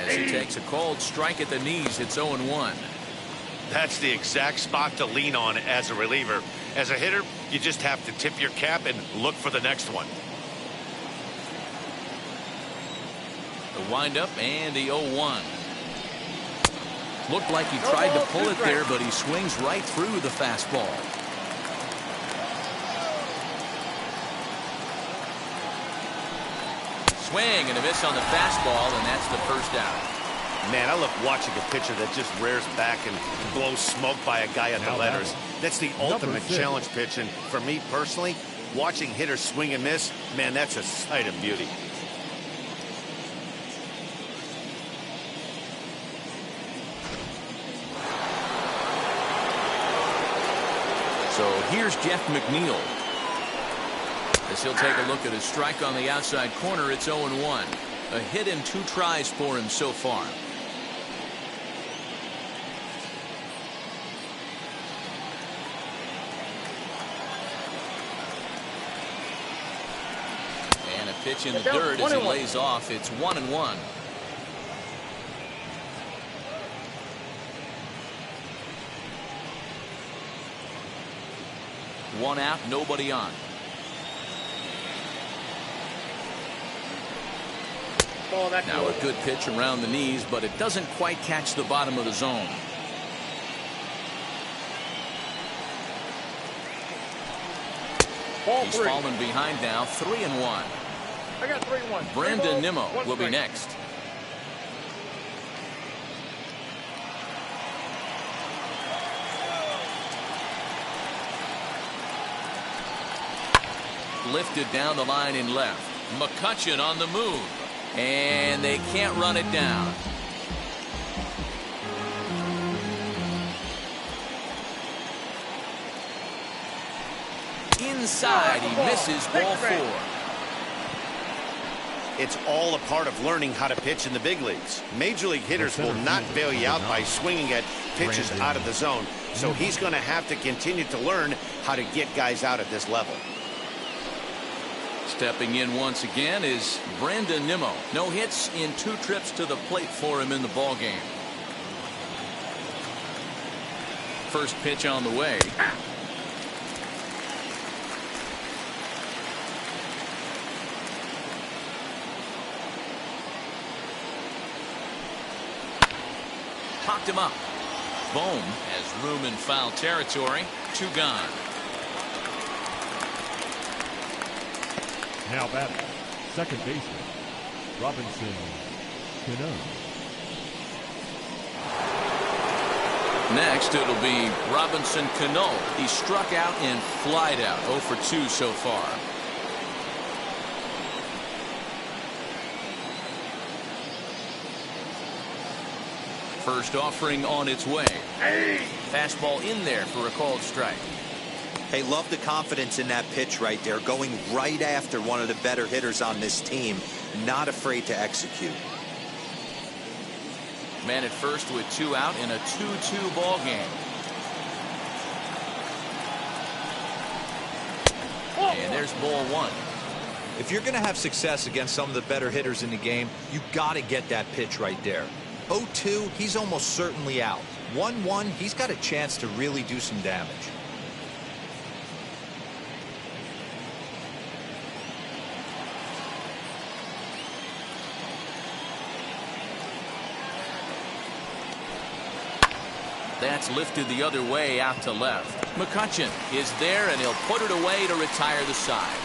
As he takes a cold strike at the knees, it's 0-1. That's the exact spot to lean on as a reliever. As a hitter, you just have to tip your cap and look for the next one. The windup and the 0-1. Looked like he tried to pull it there, but he swings right through the fastball. Swing and a miss on the fastball, and that's the first out. Man, I love watching a pitcher that just rears back and blows smoke by a guy at the letters. That's the ultimate challenge pitch, and for me personally, watching hitters swing and miss, man, that's a sight of beauty. So here's Jeff McNeil. As he'll take a look at his strike on the outside corner, it's 0-1. A hit in 2 tries for him so far. And a pitch in the dirt as he lays off. It's 1-1. One out, nobody on. Now a good pitch around the knees, but it doesn't quite catch the bottom of the zone. Ball He's 3. fallen behind now, 3-1. I got 3-1. Brandon Nimmo One will be strike. next. Lifted down the line in left. McCutchen on the move. And they can't run it down. Inside, he misses ball 4. It's all a part of learning how to pitch in the big leagues. Major league hitters will not bail you out by swinging at pitches out of the zone. So he's going to have to continue to learn how to get guys out at this level. Stepping in once again is Brandon Nimmo. No hits in 2 trips to the plate for him in the ballgame. First pitch on the way. Popped him up. Bohm has room in foul territory. 2 gone. Now batting, second baseman, Robinson Cano. Next, it'll be Robinson Cano. He struck out and flied out. 0 for 2 so far. First offering on its way. Fastball in there for a called strike. Hey, love the confidence in that pitch right there, going right after one of the better hitters on this team, not afraid to execute. Man at first with 2 out in a 2-2 ball game. And there's ball 1. If you're going to have success against some of the better hitters in the game, you got to get that pitch right there. 0-2, he's almost certainly out. 1-1, he's got a chance to really do some damage. That's lifted the other way out to left. McCutchen is there, and he'll put it away to retire the side.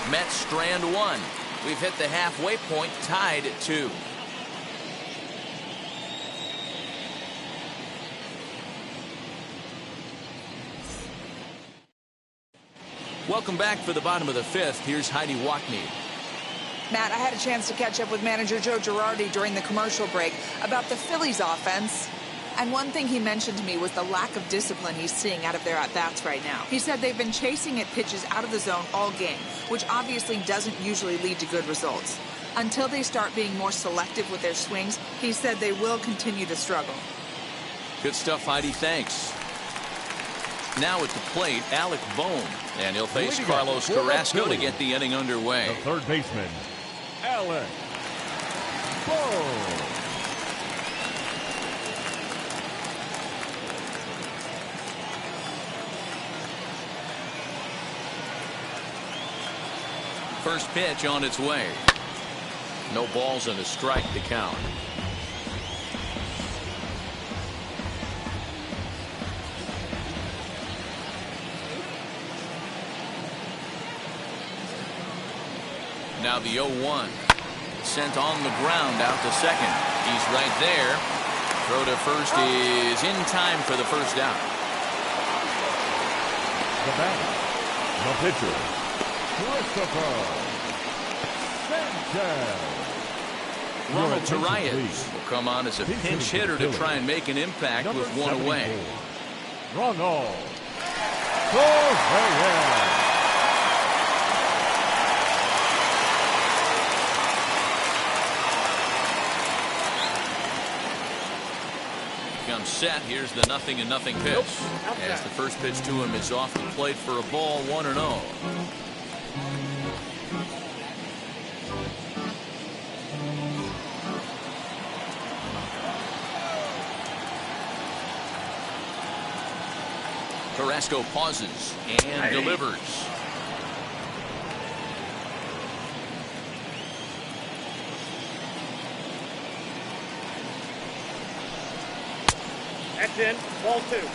Mets strand 1. We've hit the halfway point, tied at 2. Welcome back for the bottom of the 5th. Here's Heidi Watney. Matt, I had a chance to catch up with manager Joe Girardi during the commercial break about the Phillies offense. And one thing he mentioned to me was the lack of discipline he's seeing out of their at-bats right now. He said they've been chasing at pitches out of the zone all game, which obviously doesn't usually lead to good results. Until they start being more selective with their swings, he said they will continue to struggle. Good stuff, Heidi. Thanks. Now at the plate, Alec Bohm. And he'll face Carlos Carrasco to get the inning underway. The third baseman, Alec Bohm. First pitch on its way. No balls and a strike to count. Now the 0-1. Sent on the ground out to second. He's right there. Throw to first is in time for the first out. The batter, the pitcher, Christopher Sanchez. Ronald Tarias will come on as a pinch hitter to try and make an impact with 1 away. Ronald Tarias. Comes set. Here's the 0-0 pitch. As the first pitch to him is off the plate for a ball, 1-0. Carrasco pauses and delivers. That's in. Ball 2.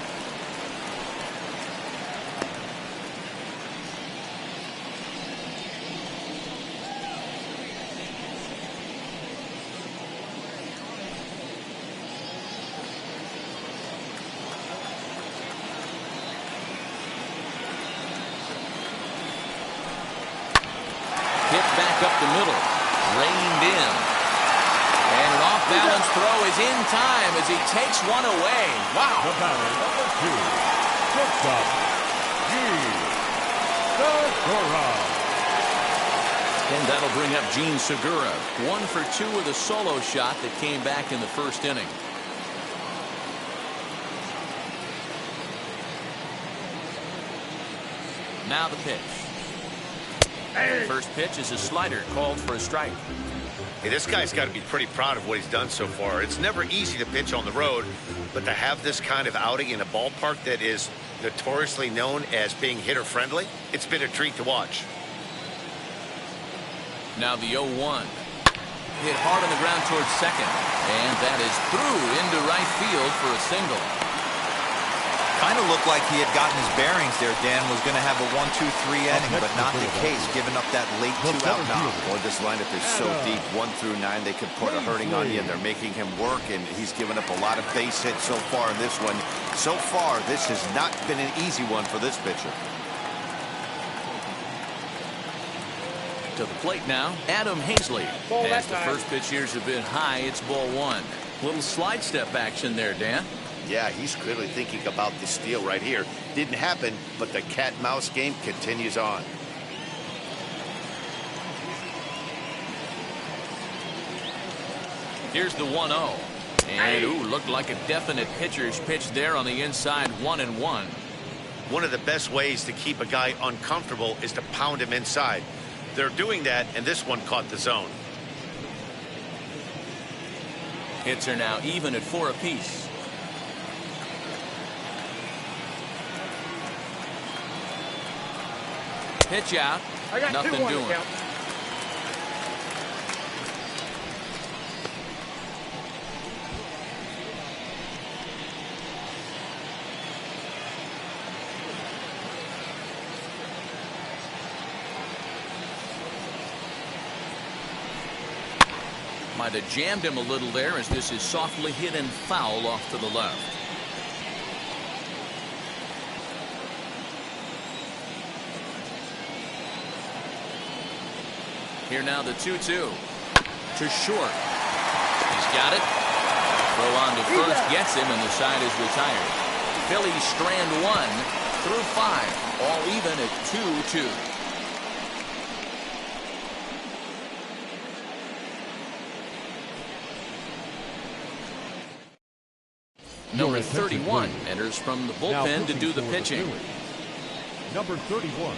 throw is in time as he takes one away. Wow. The batter, number 2, shortstop, Segura. And that'll bring up Gene Segura. 1 for 2 with a solo shot that came back in the first inning. Now the pitch. First pitch is a slider called for a strike. Hey, this guy's got to be pretty proud of what he's done so far. It's never easy to pitch on the road, but to have this kind of outing in a ballpark that is notoriously known as being hitter-friendly, it's been a treat to watch. Now the 0-1. Hit hard on the ground towards second. And that is through into right field for a single. Kind of looked like he had gotten his bearings there. Dan was going to have a 1-2-3 inning, but not the case, giving up that late 2-out knock. Boy, this lineup is so deep. 1 through 9, they could put a hurting on you, and they're making him work, and he's given up a lot of base hits so far in this one. So far, this has not been an easy one for this pitcher. To the plate now, Adam Hazley. As the first pitch here's a bit high, it's ball 1. Little slide step action there, Dan. Yeah, he's clearly thinking about the steal right here. Didn't happen, but the cat-mouse game continues on. Here's the 1-0. And, ooh, looked like a definite pitcher's pitch there on the inside, 1-1. One of the best ways to keep a guy uncomfortable is to pound him inside. They're doing that, and this one caught the zone. Hits are now even at 4 apiece. Pitch out. Nothing doing. Might have jammed him a little there as this is softly hit and foul off to the left. Here now the 2-2 to short. He's got it. Throw on to first gets him, and the side is retired. Phillies strand 1 through 5, all even at 2-2. Number 31 enters from the bullpen to do the pitching. Number 31.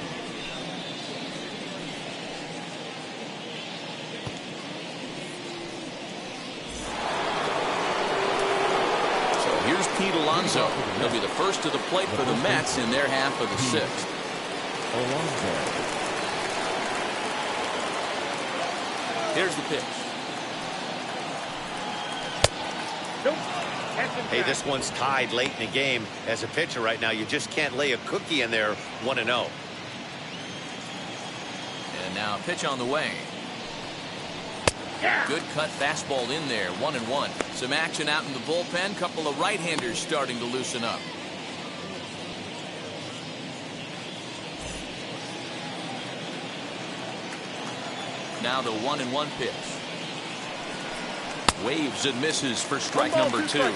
Here's Pete Alonso. He'll be the first to the plate for the Mets in their half of the 6th. Here's the pitch. Hey, this one's tied late in the game. As a pitcher right now, you just can't lay a cookie in there 1-0. And now a pitch on the way. Good cut fastball in there, 1-1. Some action out in the bullpen. Couple of right-handers starting to loosen up. Now the 1-1 pitch. Waves and misses for strike number 2. And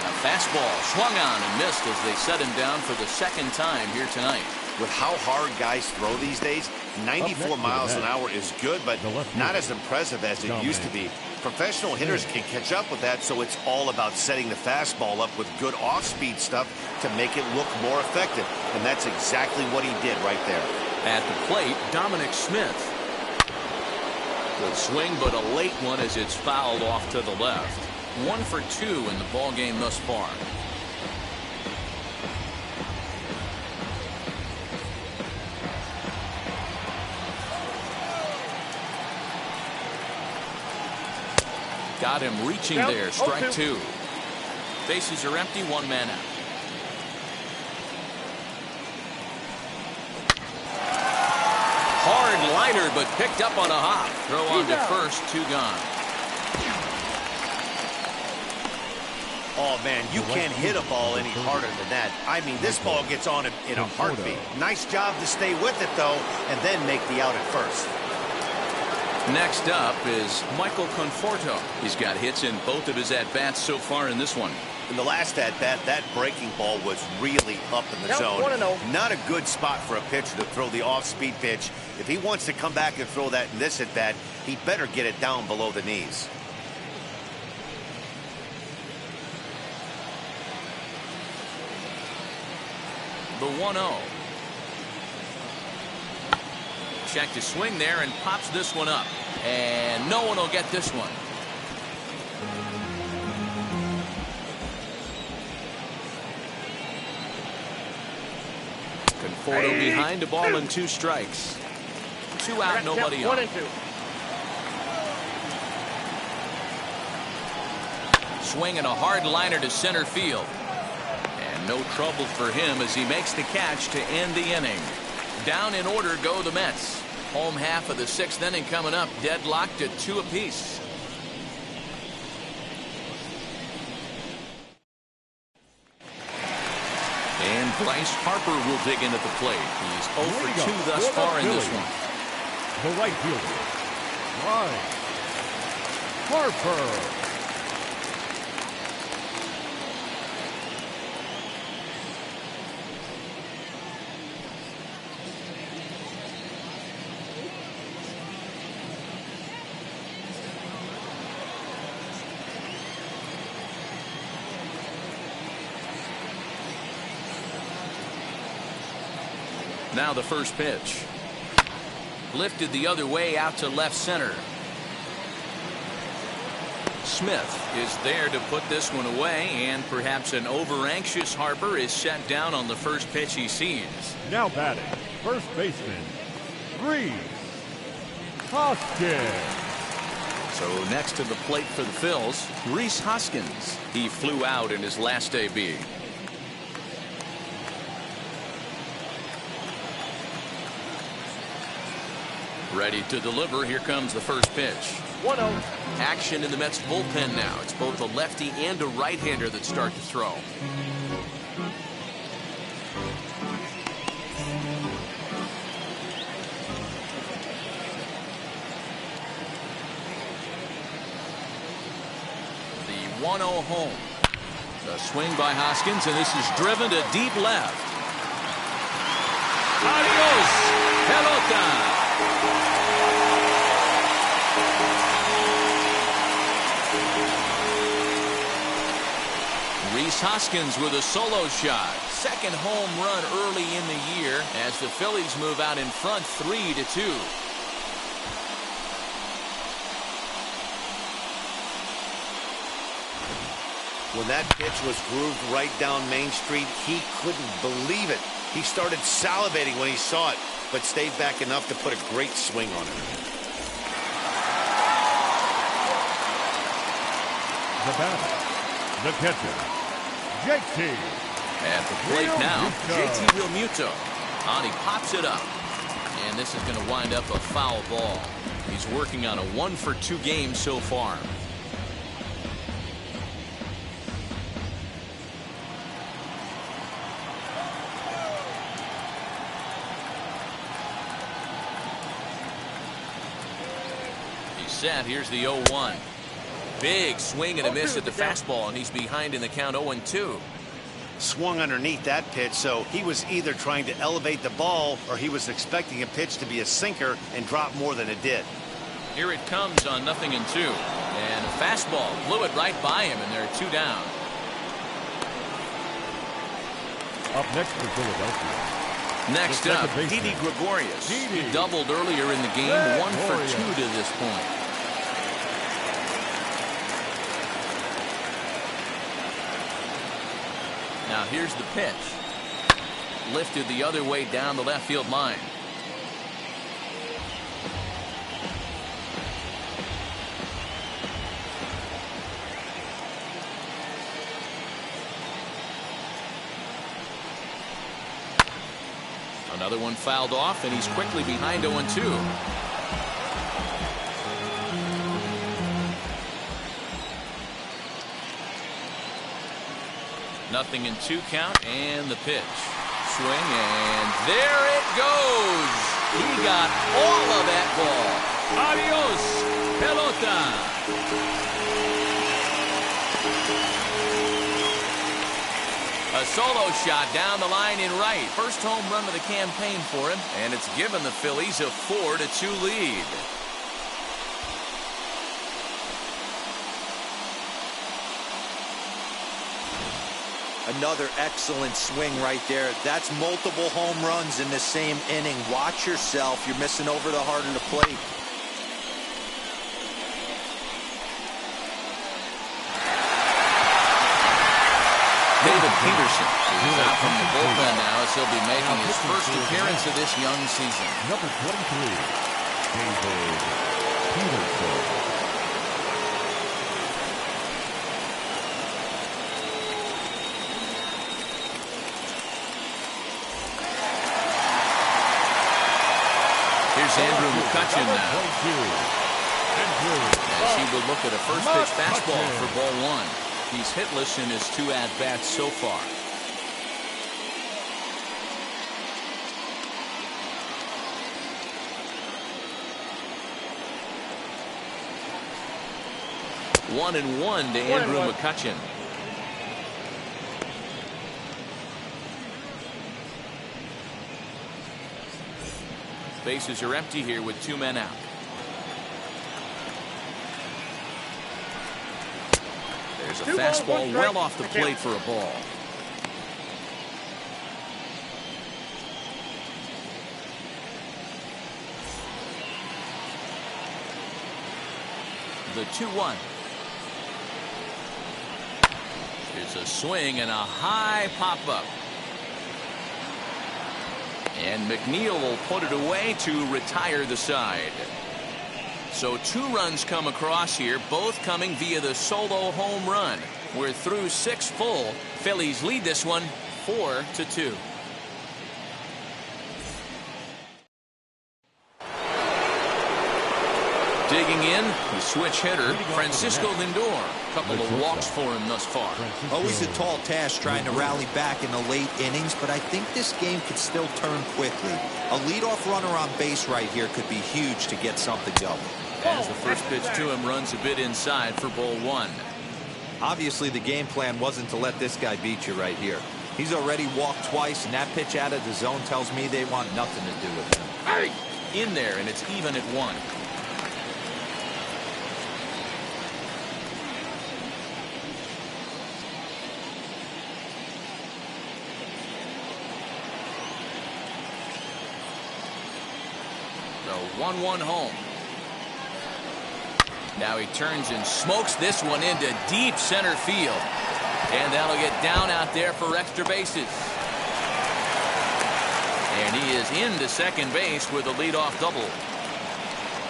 a fastball swung on and missed as they set him down for the second time here tonight. With how hard guys throw these days, 94 miles an hour is good, but not as impressive as it used to be. Professional hitters can catch up with that, so it's all about setting the fastball up with good off-speed stuff to make it look more effective. And that's exactly what he did right there. At the plate, Dominic Smith. Good swing, but a late one as it's fouled off to the left. 1 for 2 in the ball game thus far. Got him reaching there. Strike 2. Bases are empty. 1 man out. Hard liner, but picked up on a hop. Throw on to first. 2 gone. Oh, man, you can't hit a ball any harder than that. I mean, this ball gets on him in a heartbeat. Nice job to stay with it, though, and then make the out at first. Next up is Michael Conforto. He's got hits in both of his at-bats so far in this one. In the last at-bat, that breaking ball was really up in the zone. Not a good spot for a pitcher to throw the off-speed pitch. If he wants to come back and throw that in this at-bat, he better get it down below the knees. The 1-0. Check to swing there and pops this one up. And no one will get this one. Conforto behind, a ball and 2 strikes. 2 out, nobody on. 1 and 2. Swinging a hard liner to center field. And no trouble for him as he makes the catch to end the inning. Down in order go the Mets. Home half of the 6th inning coming up, deadlocked at 2 apiece. And Bryce Harper will dig in at the plate. He's 0 for 2 thus far in this one. The right fielder, Bryce Harper. Now the first pitch. Lifted the other way out to left center. Smith is there to put this one away, and perhaps an over-anxious Harper is set down on the first pitch he sees. Now batting, first baseman, Rhys Hoskins. So next to the plate for the Phils, Rhys Hoskins. He flew out in his last AB. Ready to deliver. Here comes the first pitch. 1-0. Action in the Mets bullpen now. It's both a lefty and a right-hander that start to throw. The 1-0 home. The swing by Hoskins, and this is driven to deep left. Adios, pelota. Rhys Hoskins with a solo shot. Second home run early in the year as the Phillies move out in front 3-2. When that pitch was grooved right down Main Street, he couldn't believe it. He started salivating when he saw it, but stayed back enough to put a great swing on it. The batter, the catcher, JT. At the plate now, JT Realmuto. And he pops it up. And this is going to wind up a foul ball. He's working on a 1-for-2 game so far. Set. Here's the 0-1. Big swing and a miss at the fastball, and he's behind in the count 0-2. Swung underneath that pitch, so he was either trying to elevate the ball or he was expecting a pitch to be a sinker and drop more than it did. Here it comes on 0-2. And a fastball blew it right by him, and they're 2 down. Up next for Philadelphia. Next up, Didi Gregorius. He doubled earlier in the game, 1 for 2 to this point. Now here's the pitch. Lifted the other way down the left field line. Another one fouled off, and he's quickly behind 0-2. 1-0 count, and the pitch. Swing, and there it goes. He got all of that ball. Adios, pelota. A solo shot down the line in right. First home run of the campaign for him, and it's given the Phillies a 4-2 lead. Another excellent swing right there. That's multiple home runs in the same inning. Watch yourself. You're missing over the heart of the plate. David Peterson is out from the bullpen now as he'll be making his first appearance of this young season. Number 23, David Peterson. Here's Andrew McCutchen now. As he will look at a first pitch fastball for ball one. He's hitless in his 2 at-bats so far. One and one to Andrew McCutchen. Bases are empty here with 2 men out. There's a fastball well off the plate for a ball. The 2-1. Here's a swing and a high pop-up. And McNeil will put it away to retire the side. So 2 runs come across here, both coming via the solo home run. We're through 6 full. Phillies lead this one 4-2. Digging in, the switch hitter, Francisco Lindor. Couple of walks for him thus far. Always a tall task trying to rally back in the late innings, but I think this game could still turn quickly. A leadoff runner on base right here could be huge to get something going. As the first pitch to him runs a bit inside for ball one. Obviously, the game plan wasn't to let this guy beat you right here. He's already walked twice, and that pitch out of the zone tells me they want nothing to do with him. In there, and it's even at 1. The 1-1 home. Now he turns and smokes this one into deep center field. And that'll get down out there for extra bases. And he is into second base with a leadoff double.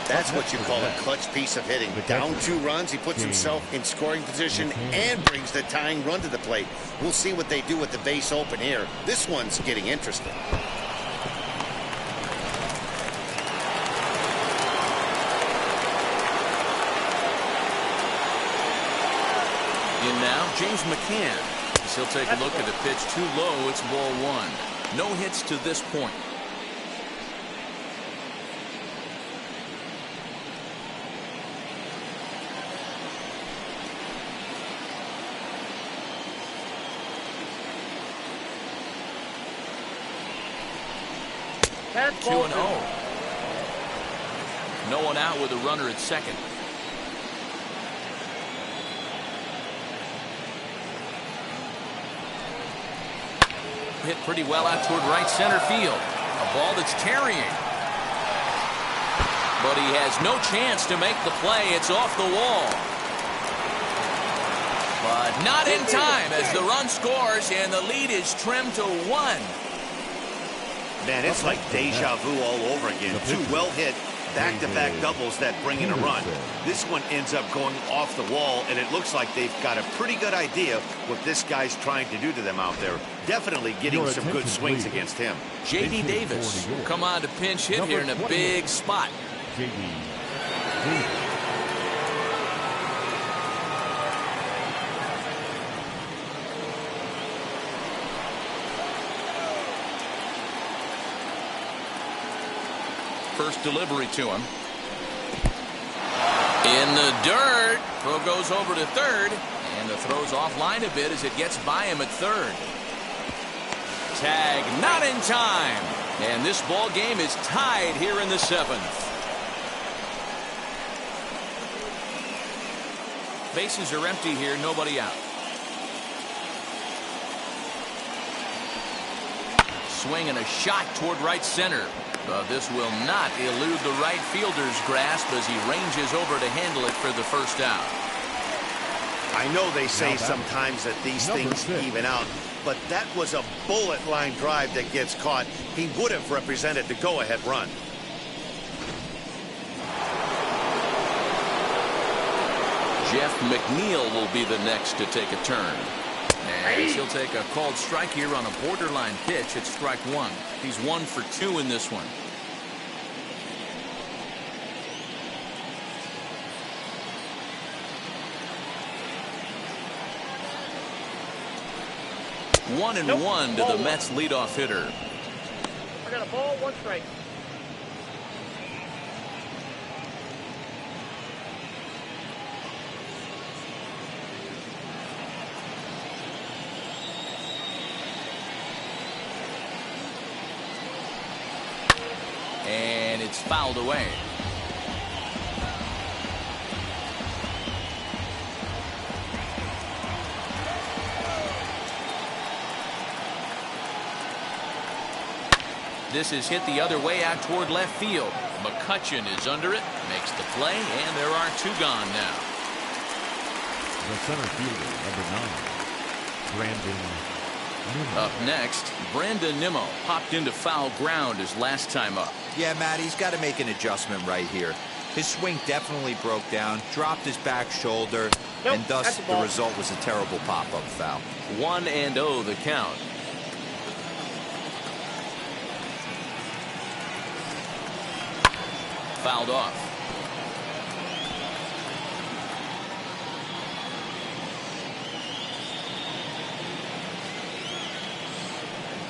That's what you call a clutch piece of hitting. Down 2 runs, he puts himself in scoring position and brings the tying run to the plate. We'll see what they do with the base open here. This one's getting interesting. In now, James McCann. As he'll take a look at the pitch too low. It's ball 1. No hits to this point. That's 2-0. No one out with a runner at second. Hit pretty well out toward right center field. A ball that's carrying. But he has no chance to make the play. It's off the wall. But not in time as the run scores and the lead is trimmed to 1. Man, it's like deja vu all over again. 2 well-hit back-to-back doubles that bring in a run. This one ends up going off the wall, and it looks like they've got a pretty good idea what this guy's trying to do to them out there. Definitely getting some good swings against him. J.D. Davis will come on to pinch hit here in a big spot. J.D. Davis. delivery to him. In the dirt. Throw goes over to third. And the throw's offline a bit as it gets by him at third. Tag not in time. And this ball game is tied here in the 7th. Bases are empty here, nobody out. Swing and a shot toward right center. But this will not elude the right fielder's grasp as he ranges over to handle it for the first out. I know they say sometimes that these things even out, but that was a bullet line drive that gets caught. He would have represented the go-ahead run. Jeff McNeil will be the next to take a turn. And he'll take a called strike here on a borderline pitch at strike one. He's 1 for 2 in this one. One and one to the Mets leadoff hitter. I got a ball, 1 strike. And it's fouled away. This is hit the other way out toward left field. McCutchen is under it, makes the play, and there are 2 gone now. The center fielder, number 9, Brandon Nimmo. Up next, Brandon Nimmo popped into foul ground his last time up. Yeah, Matt, he's got to make an adjustment right here. His swing definitely broke down, dropped his back shoulder, and thus the result was a terrible pop-up foul. 1-0 the count. Fouled off.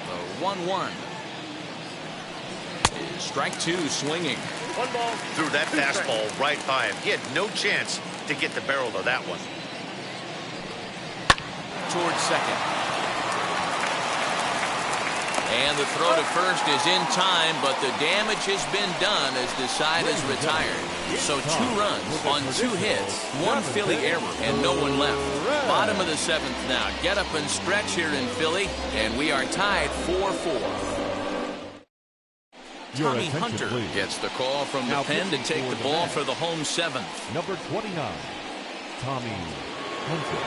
The 1-1. Strike 2 swinging. 1 ball. Threw that fastball right by him. He had no chance to get the barrel of that one. Towards second. And the throw to first is in time, but the damage has been done as the side is retired. So 2 runs on 2 hits, 1 Philly error, and no one left. Bottom of the 7th now. Get up and stretch here in Philly, and we are tied 4-4. Tommy Hunter gets the call from the pen to take the ball for the home 7th. Number 29, Tommy Hunter.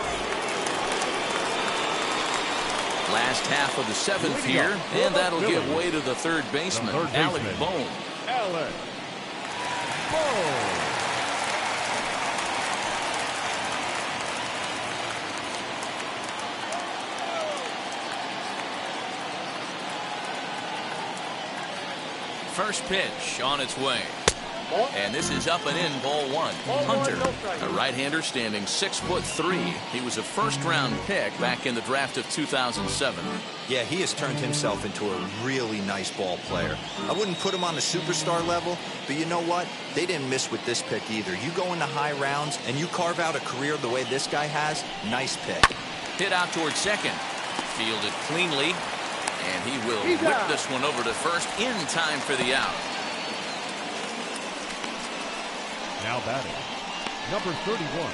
Last half of the 7th here, and that'll give way to the third baseman, Alec Bohm. Alec Bohm. First pitch on its way. And this is up and in, ball 1. Hunter, a right-hander standing 6'3". He was a first-round pick back in the draft of 2007. Yeah, he has turned himself into a really nice ball player. I wouldn't put him on the superstar level, but you know what? They didn't miss with this pick either. You go into high rounds and you carve out a career the way this guy has, nice pick. Hit out towards second. Fielded cleanly, and he will whip this one over to first in time for the out. Now batting, number 31.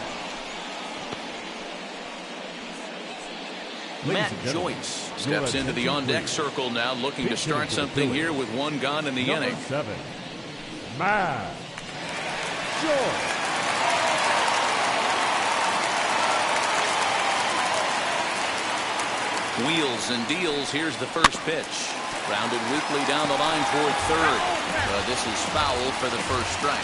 Matt Joyce steps into the on-deck circle now, looking to start something here with 1 gone in the inning. 7, Matt Joyce. Wheels and deals. Here's the first pitch. Grounded weakly down the line toward third. This is foul for the first strike.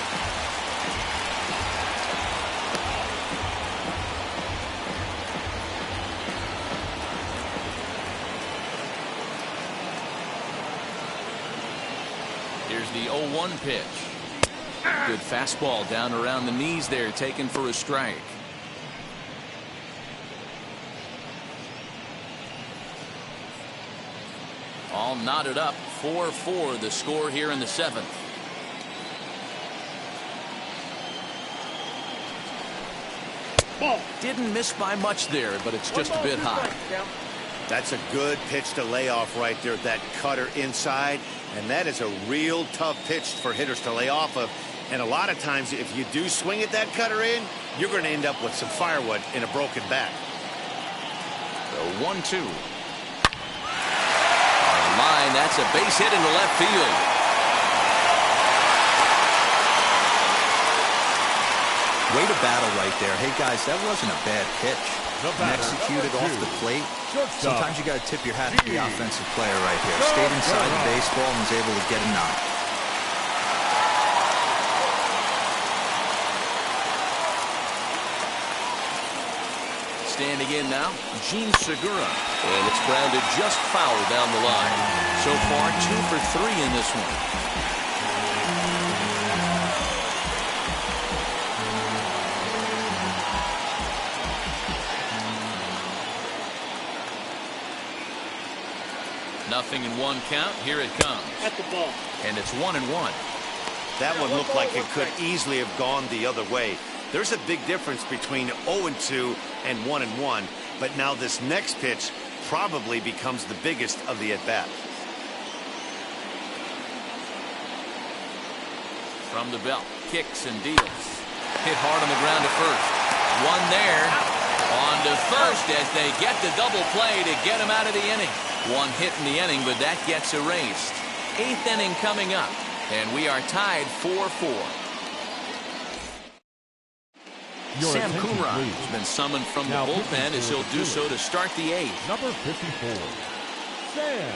Here's the 0-1 pitch. Good fastball down around the knees there, taken for a strike. All knotted up, 4-4 the score here in the 7th. Ball. Didn't miss by much there, but it's just a bit high. That's a good pitch to lay off right there, that cutter inside. And that is a real tough pitch for hitters to lay off of. And a lot of times, if you do swing at that cutter in, you're going to end up with some firewood in a broken bat. The 1-2. Line, that's a base hit into left field. Way to battle right there. Hey, guys, that wasn't a bad pitch. And executed off the plate. Sometimes you got to tip your hat to the offensive player right here. Stayed inside the baseball and was able to get a knock. Standing in now, Gene Segura. And it's grounded just foul down the line. So far, 2 for 3 in this one. Nothing in 1 count. Here it comes. At the ball. And it's 1-1. That one looked like it could easily have gone the other way. There's a big difference between 0-2 and 1-1. But now this next pitch probably becomes the biggest of the at-bat. From the belt, kicks and deals. Hit hard on the ground to first. One there. On to first as they get the double play to get him out of the inning. 1 hit in the inning, but that gets erased. 8th inning coming up, and we are tied 4-4. Sam Coonrod has been summoned from the bullpen as he'll do so to start the 8th. Number 54, Sam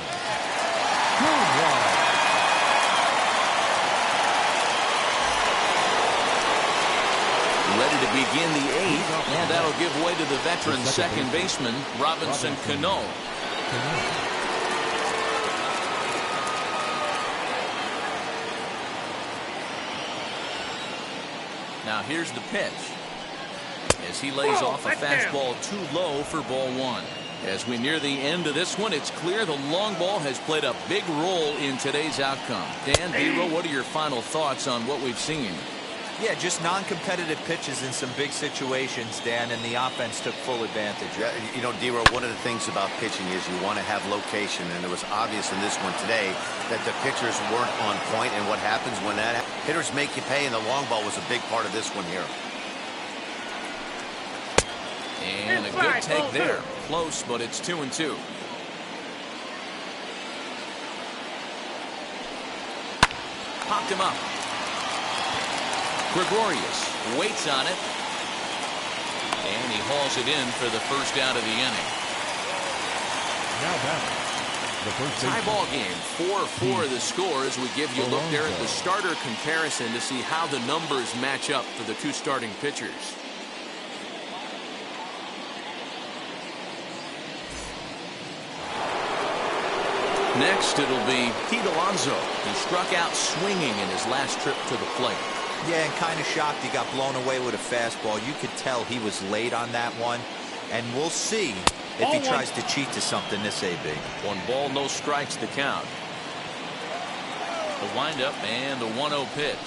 Coonrod. Ready to begin the 8th, and that'll give way to the veteran second baseman, Robinson Cano. Now here's the pitch. As he lays off a fastball too low for ball 1. As we near the end of this one, it's clear the long ball has played a big role in today's outcome. Dan Biro, what are your final thoughts on what we've seen? Yeah, just non-competitive pitches in some big situations, Dan, and the offense took full advantage. Yeah, you know, Dero, one of the things about pitching is you want to have location, and it was obvious in this one today that the pitchers weren't on point, and what happens when that hitters make you pay, and the long ball was a big part of this one here. And a good take there. Close, but it's 2-2. Popped him up. Gregorius waits on it. And he hauls it in for the first out of the inning. Now batting, the first tie ball game. 4-4 the score as we give you a look there at the starter comparison to see how the numbers match up for the 2 starting pitchers. Next, it'll be Pete Alonso, who struck out swinging in his last trip to the plate. Yeah, and kind of shocked he got blown away with a fastball. You could tell he was late on that one. And we'll see if he tries to cheat to something this AB. 1 ball, no strikes the count. The windup and the 1-0 pitch.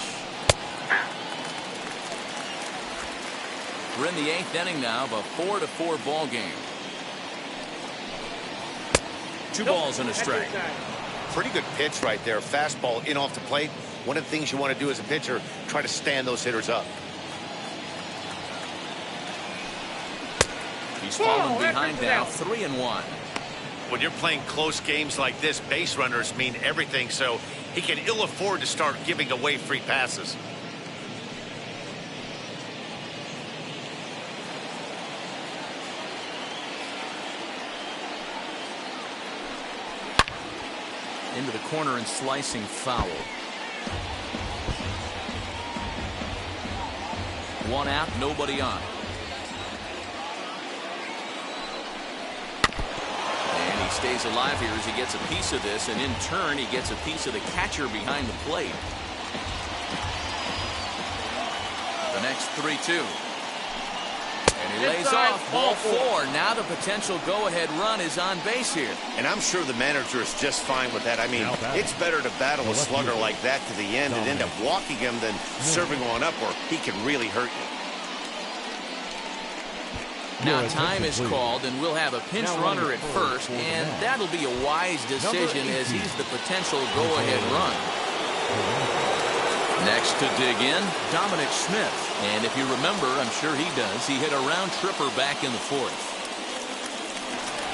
We're in the 8th inning now of a 4-4 ball game. 2 balls and a strike. Pretty good pitch right there. Fastball in off the plate. One of the things you want to do as a pitcher, try to stand those hitters up. He's fallen behind now, 3-1. When you're playing close games like this, base runners mean everything, so he can ill afford to start giving away free passes. Into the corner and slicing foul. 1 out, nobody on. And he stays alive here as he gets a piece of this, and in turn he gets a piece of the catcher behind the plate. The next 3-2. And he lays off ball 4. Now the potential go-ahead run is on base here. And I'm sure the manager is just fine with that. I mean, it's better to battle a slugger like that to the end and end up walking him than serving one up where he can really hurt you. Now time is called, and we'll have a pinch runner at first, and that'll be a wise decision as he's the potential go-ahead run. Next to dig in, Dominic Smith. And if you remember, I'm sure he does, he hit a round tripper back in the fourth.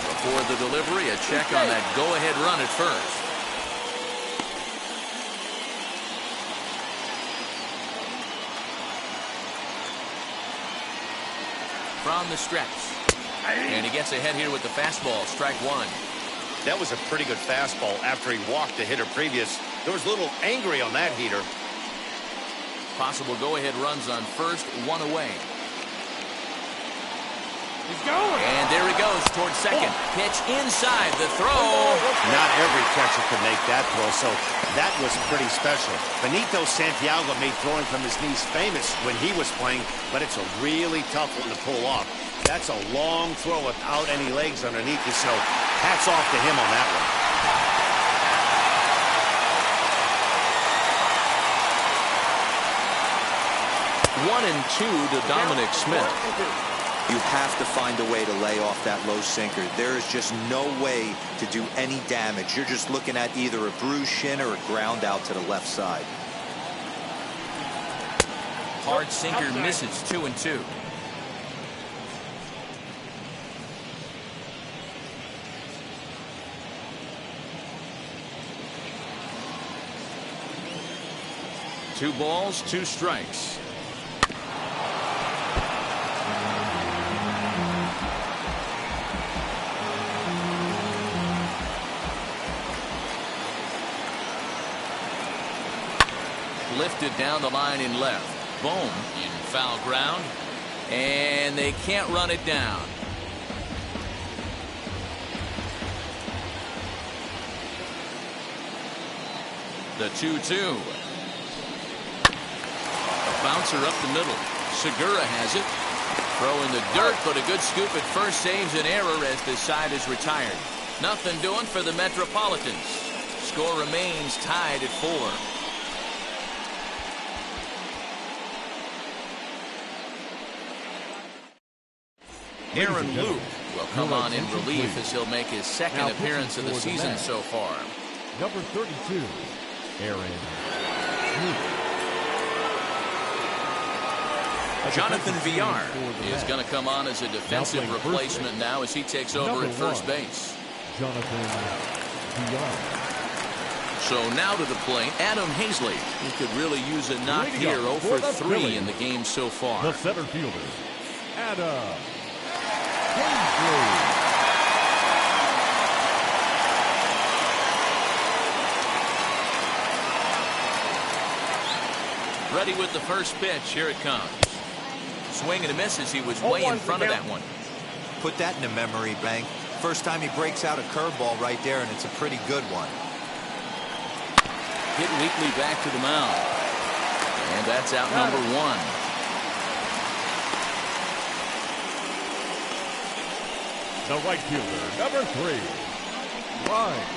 Before the delivery, a check on that go-ahead run at first. From the stretch. And he gets ahead here with the fastball, strike one. That was a pretty good fastball after he walked the hitter previous. There was a little angry on that heater. Possible go-ahead runs on first, one away. He's going. And there he goes towards second. Pitch inside the throw. Not every catcher could make that throw, so that was pretty special. Benito Santiago made throwing from his knees famous when he was playing, but it's a really tough one to pull off. That's a long throw without any legs underneath you, so hats off to him on that one. 1-2 to Dominic Smith. You have to find a way to lay off that low sinker. There is just no way to do any damage. You're just looking at either a bruised shin or a ground out to the left side. Hard sinker misses, 2-2. Two balls, two strikes. Lifted down the line in left. Boom, in foul ground. And they can't run it down. The 2-2. A bouncer up the middle. Segura has it. Throw in the dirt, but a good scoop at first saves an error as this side is retired. Nothing doing for the Metropolitans. Score remains tied at 4. Aaron Luke will come on in relief as he'll make his second appearance of the season so far. Number 32, Aaron Luke. Jonathan Villar is going to come on as a defensive replacement now as he takes over at first base. Jonathan Villar. So now to the plate, Adam Hazley. He could really use a knock here, 0 for 3 in the game so far. The center fielder, Adam Hazley. Ready with the first pitch. Here it comes. Swing and a miss as he was way in front of that one. Put that in the memory bank. First time he breaks out a curveball right there, and it's a pretty good one. Hit weakly back to the mound. And that's out number 1. The right fielder, number 3, Bryce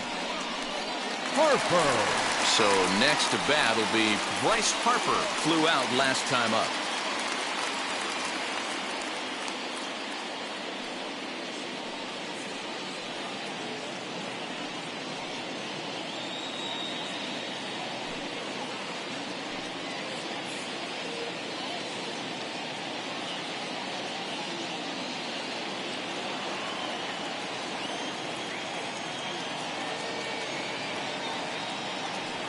Harper. So next to bat will be Bryce Harper. Flew out last time up.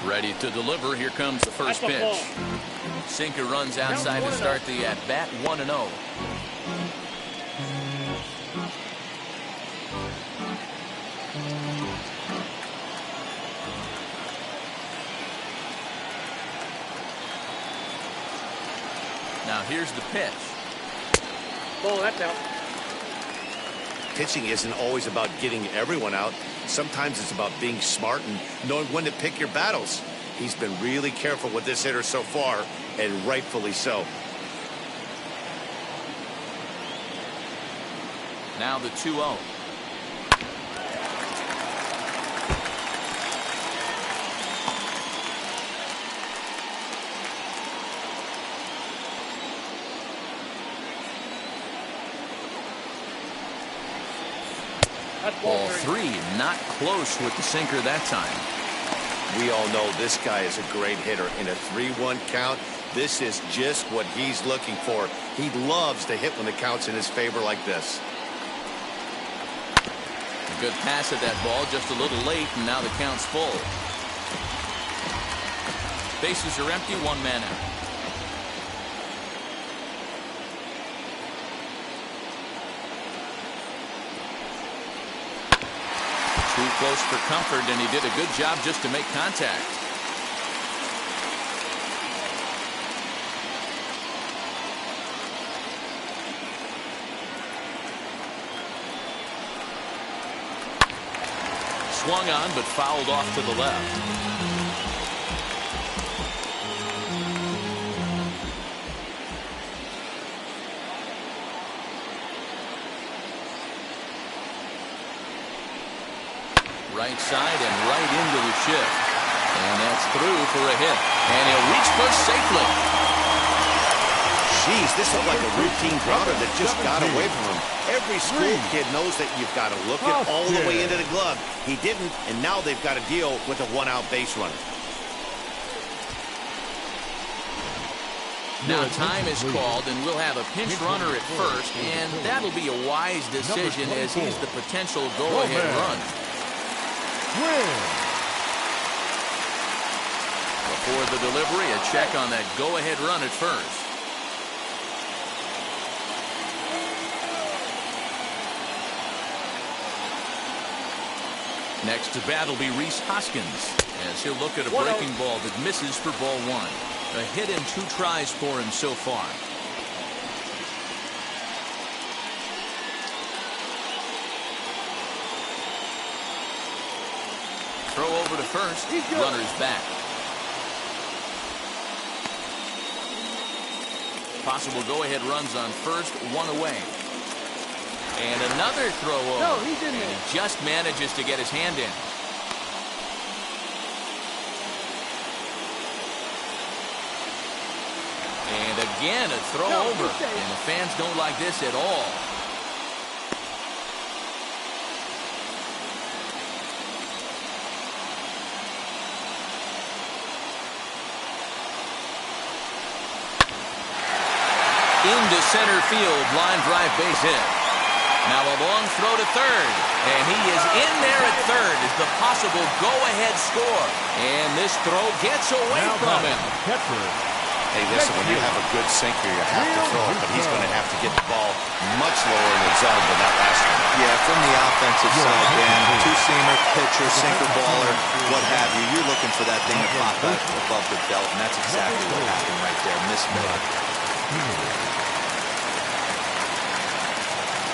Ready to deliver. Here comes the first pitch. Sinker runs outside to start the at-bat, 1-0. Now here's the pitch. Ball, that's out. Pitching isn't always about getting everyone out. Sometimes it's about being smart and knowing when to pick your battles. He's been really careful with this hitter so far, and rightfully so. Now the 2-0. Ball three, not close with the sinker that time. We all know this guy is a great hitter. In a 3-1 count, this is just what he's looking for. He loves to hit when the count's in his favor like this. A good pass at that ball, just a little late, and now the count's full. Bases are empty, one man out. Too close for comfort, and he did a good job just to make contact. Swung on, but fouled off to the left. Right side and right into the shift. And that's through for a hit. And he'll reach first safely. Jeez, this looked like a routine grounder that just got away from him. Every school kid knows that you've got to look it all the way into the glove. He didn't, and now they've got to deal with a one-out base runner. Now time is called, and we'll have a pinch runner at first, and that'll be a wise decision as he's the potential go-ahead run. Before the delivery, a check on that go-ahead run at first. Next to bat will be Rhys Hoskins as he'll look at a breaking ball that misses for ball one. A hit in 2 tries for him so far. Throw over to first. Runner's back. Possible go-ahead runs on first, one away. And another throw over. No, he's in there. And he just manages to get his hand in. And again, a throw over. And the fans don't like this at all. Into center field, line drive base hit. Now a long throw to third, and he is in there at third as the possible go-ahead score. And this throw gets away from him. Hey, listen, when you have a good sinker, you have to throw it, but he's going to have to get the ball much lower in the zone than that last one. Yeah, from the offensive side, Dan, two-seamer, pitcher, sinker baller, what have you. You're looking for that thing to pop out above the belt, and that's exactly what happened right there. Mismatch.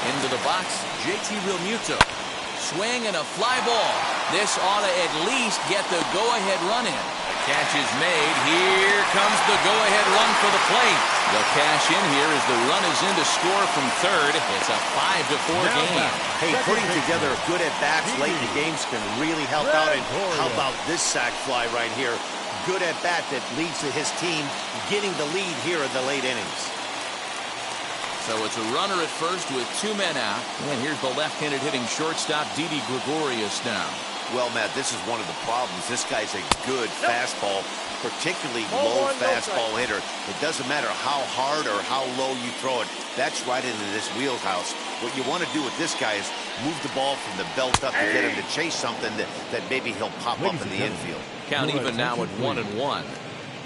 Into the box, JT Realmuto. Swing and a fly ball. This ought to at least get the go-ahead run in. The catch is made. Here comes the go-ahead run for the plate. The cash in here as the run is in to score from third. It's a 5-4 game. Hey, putting together good at-bats late in the games can really help out. And how about this sac fly right here? Good at-bat that leads to his team getting the lead here in the late innings. So it's a runner at first with 2 men out. And here's the left-handed hitting shortstop, Didi Gregorius now. Well, Matt, this is one of the problems. This guy's a good fastball, particularly low fastball hitter. It doesn't matter how hard or how low you throw it. That's right into this wheelhouse. What you want to do with this guy is move the ball from the belt up and get him to chase something that maybe he'll pop up in the infield. Count even now at 1-1.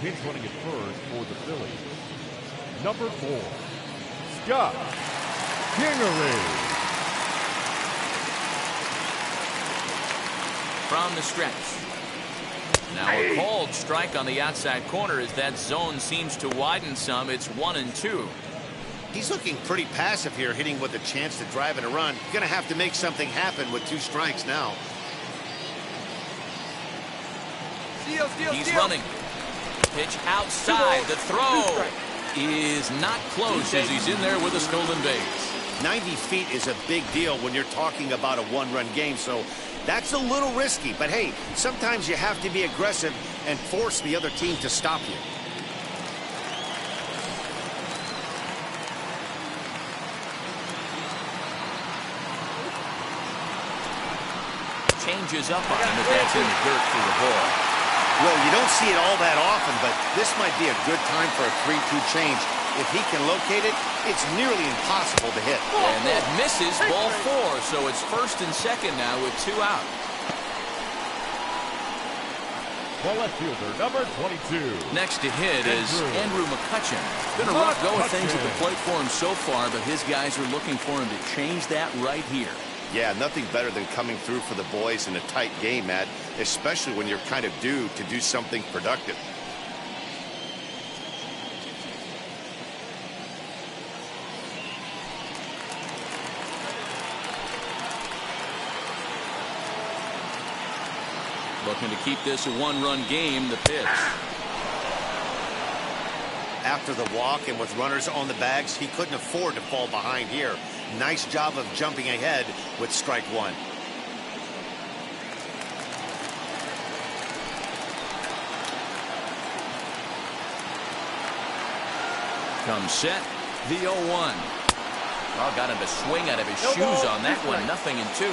Pinch running at first for the Phillies. Number 4. Scott Kingery. From the stretch. Now a called strike on the outside corner as that zone seems to widen some. It's 1-2. He's looking pretty passive here, hitting with a chance to drive in a run. Going to have to make something happen with 2 strikes now. He's running. Pitch outside. The throw is not close as he's in there with a stolen base. 90 feet is a big deal when you're talking about a 1-run game, so that's a little risky. But hey, sometimes you have to be aggressive and force the other team to stop you. changes up on him, but that's in the dirt for the ball. Well, you don't see it all that often, but this might be a good time for a 3-2 change. If he can locate it, it's nearly impossible to hit. And that misses, ball 4, so it's first and second now with 2 out. The left fielder, number 22. Next to hit is Andrew McCutchen. Been a rough go of things at the plate for him so far, but his guys are looking for him to change that right here. Yeah, nothing better than coming through for the boys in a tight game, Matt, especially when you're kind of due to do something productive. Looking to keep this a 1-run game, the pitch. After the walk and with runners on the bags, he couldn't afford to fall behind here. Nice job of jumping ahead with strike 1. Comes set, the 0-1. Oh, got him to swing out of his shoes on that one. 0-2.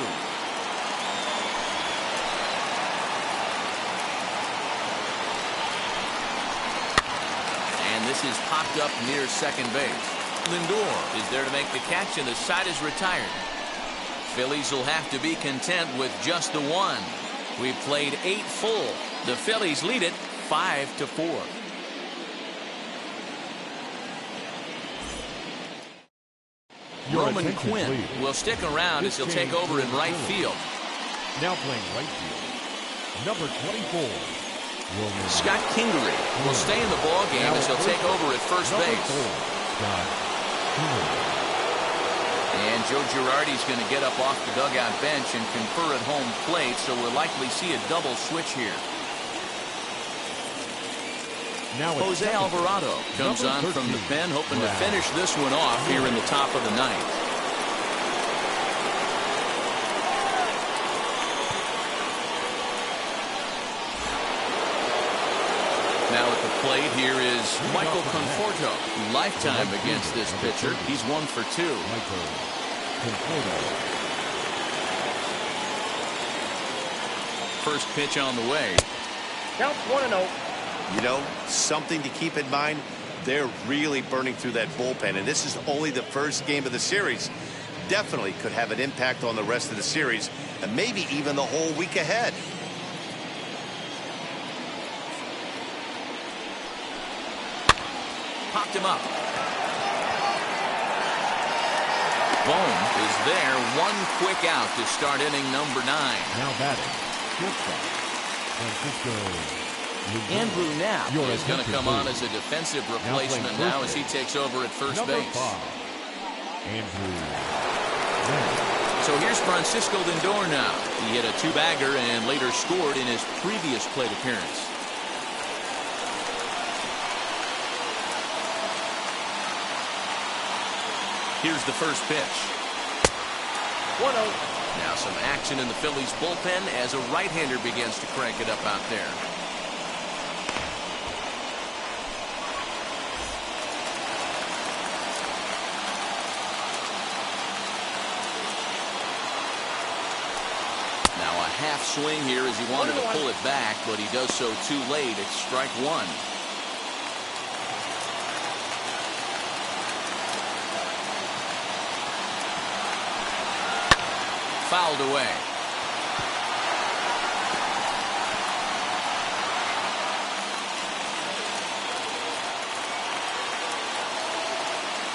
And this is popped up near second base. Lindor is there to make the catch, and the side is retired. Phillies will have to be content with just the 1. We've played 8 full. The Phillies lead it 5-4. Roman Quinn will stick around as he'll take over in right field. Now playing right field, number 24. Scott Kingery will stay in the ball game as he'll take over at first base. And Joe Girardi's going to get up off the dugout bench and confer at home plate, so we'll likely see a double switch here. Jose Alvarado comes on from the pen, hoping to finish this one off here in the top of the 9th. Now at the plate here is Michael Conforto. Lifetime against this pitcher. He's 1 for 2. First pitch on the way. Count 1-0. You know, something to keep in mind, they're really burning through that bullpen, and this is only the first game of the series. Definitely could have an impact on the rest of the series, and maybe even the whole week ahead. Popped him up. Bohm is there. 1 quick out to start inning number 9. Now batting, shortstop, Francisco. Andrew Knapp is going to come on as a defensive replacement now as he takes over at first base. So here's Francisco Lindor now. He hit a 2-bagger and later scored in his previous plate appearance. Here's the first pitch. 1-0. Now some action in the Phillies bullpen as a right-hander begins to crank it up out there. Half swing here as he wanted to pull it back, but he does so too late. It's strike 1. Fouled away.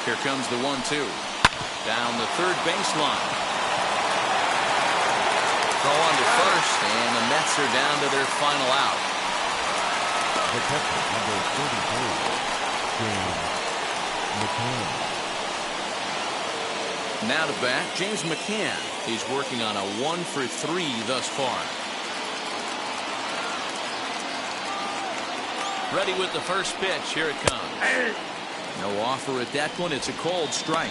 Here comes the 1-2. Down the third baseline. Throw on to first, and the Mets are down to their final out. The catcher, number 33, James McCann. Now to bat, James McCann. He's working on a 1 for 3 thus far. Ready with the first pitch. Here it comes. No offer at that one. It's a cold strike.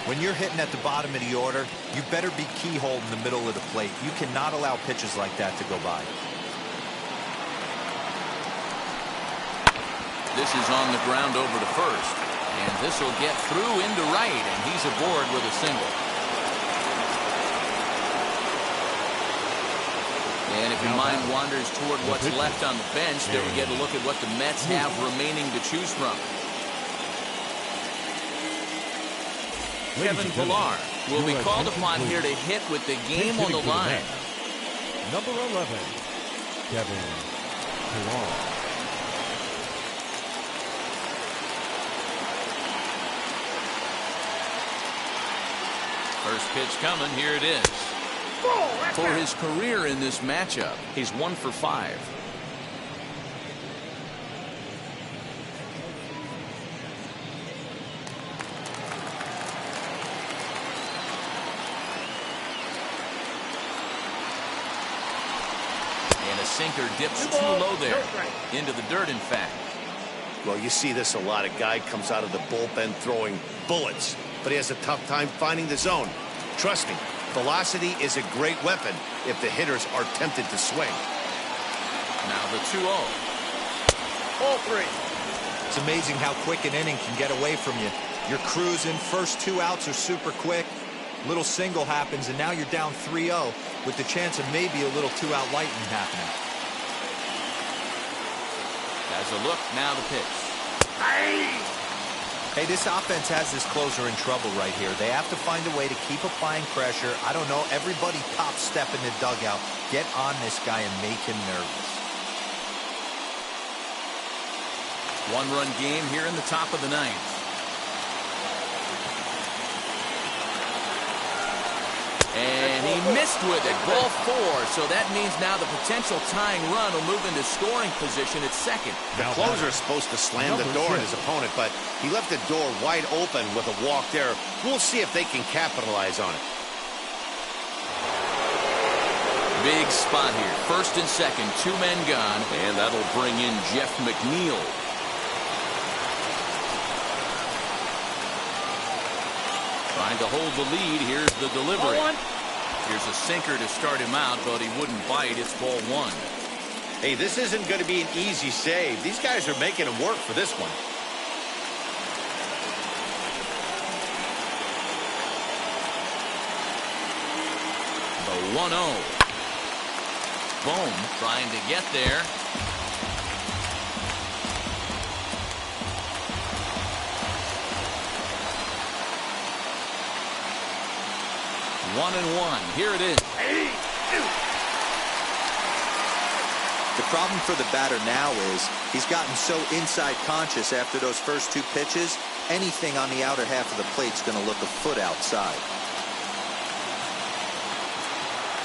When you're hitting at the bottom of the order, you better be keyhole in the middle of the plate. You cannot allow pitches like that to go by. This is on the ground over to first. And this will get through into right, and he's aboard with a single. And if your mind wanders toward what's left on the bench, then we get a look at what the Mets have remaining to choose from. Kevin Pillar will be called upon here to hit with the game on the line. Number 11, Kevin Pillar. First pitch coming. Here it is. For his career in this matchup, he's 1 for 5. And a sinker dips too low there. Into the dirt, in fact. Well, you see this a lot. A guy comes out of the bullpen throwing bullets, but he has a tough time finding the zone. Trust me, velocity is a great weapon if the hitters are tempted to swing. Now the 2-0. Ball 3. It's amazing how quick an inning can get away from you. You're cruising. First 2 outs are super quick. Little single happens, and now you're down 3-0 with the chance of maybe a little 2-out lightning happening. Has a look. Now the pitch. Hey, this offense has this closer in trouble right here. They have to find a way to keep applying pressure. I don't know. Everybody top step in the dugout. Get on this guy and make him nervous. 1-run game here in the top of the 9th. And he missed with it. Ball 4. So that means now the potential tying run will move into scoring position at second. The closer is supposed to slam the door on his opponent, but he left the door wide open with a walk there. We'll see if they can capitalize on it. Big spot here. First and second, 2 men gone, and that'll bring in Jeff McNeil. Trying to hold the lead. Here's the delivery. Here's a sinker to start him out, but he wouldn't bite. It's ball 1. Hey, this isn't going to be an easy save. These guys are making him work for this one. The 1-0. Bohm trying to get there. 1-1. Here it is. The problem for the batter now is he's gotten so inside conscious after those first 2 pitches. Anything on the outer half of the plate's going to look a foot outside.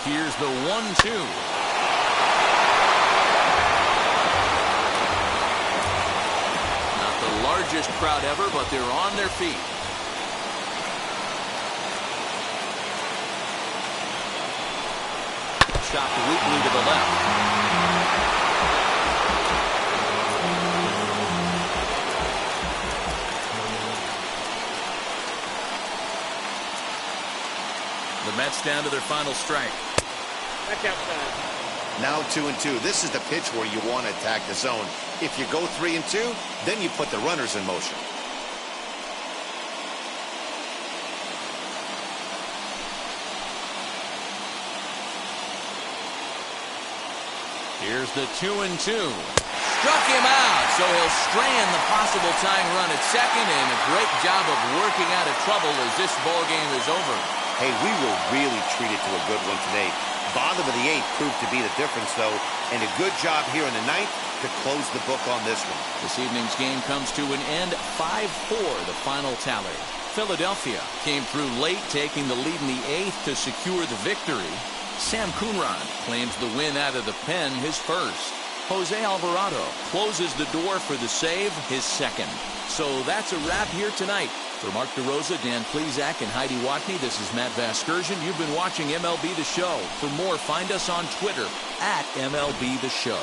Here's the 1-2. Not the largest crowd ever, but they're on their feet. Chopped weakly to the left. The Mets down to their final strike. Back outside. Now 2-2. This is the pitch where you want to attack the zone. If you go 3-2, then you put the runners in motion. Here's the 2-2. Struck him out, so he'll strand the possible tying run at second, and a great job of working out of trouble as this ball game is over. Hey, we were really treated to a good one today. Bottom of the 8th proved to be the difference, though, and a good job here in the 9th to close the book on this one. This evening's game comes to an end, 5-4, the final tally. Philadelphia came through late, taking the lead in the 8th to secure the victory. Sam Coonrod claims the win out of the pen, his first. Jose Alvarado closes the door for the save, his second. So that's a wrap here tonight. For Mark DeRosa, Dan Plesac, and Heidi Watney, this is Matt Vasgersian. You've been watching MLB The Show. For more, find us on Twitter at MLB The Show.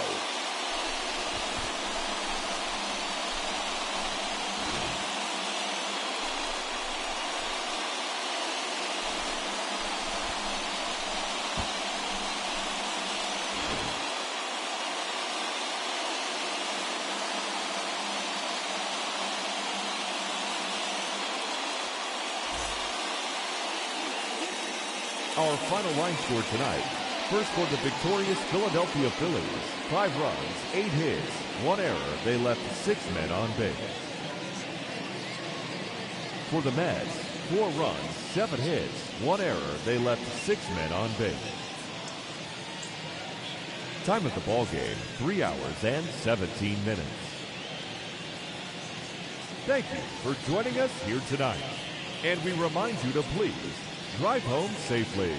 Our final line score tonight, First for the victorious Philadelphia Phillies, 5 runs, 8 hits, 1 error. They left 6 men on base. For the Mets, 4 runs, 7 hits, 1 error. They left 6 men on base. Time of the ball game, 3 hours and 17 minutes. Thank you for joining us here tonight. And we remind you to please drive home safely.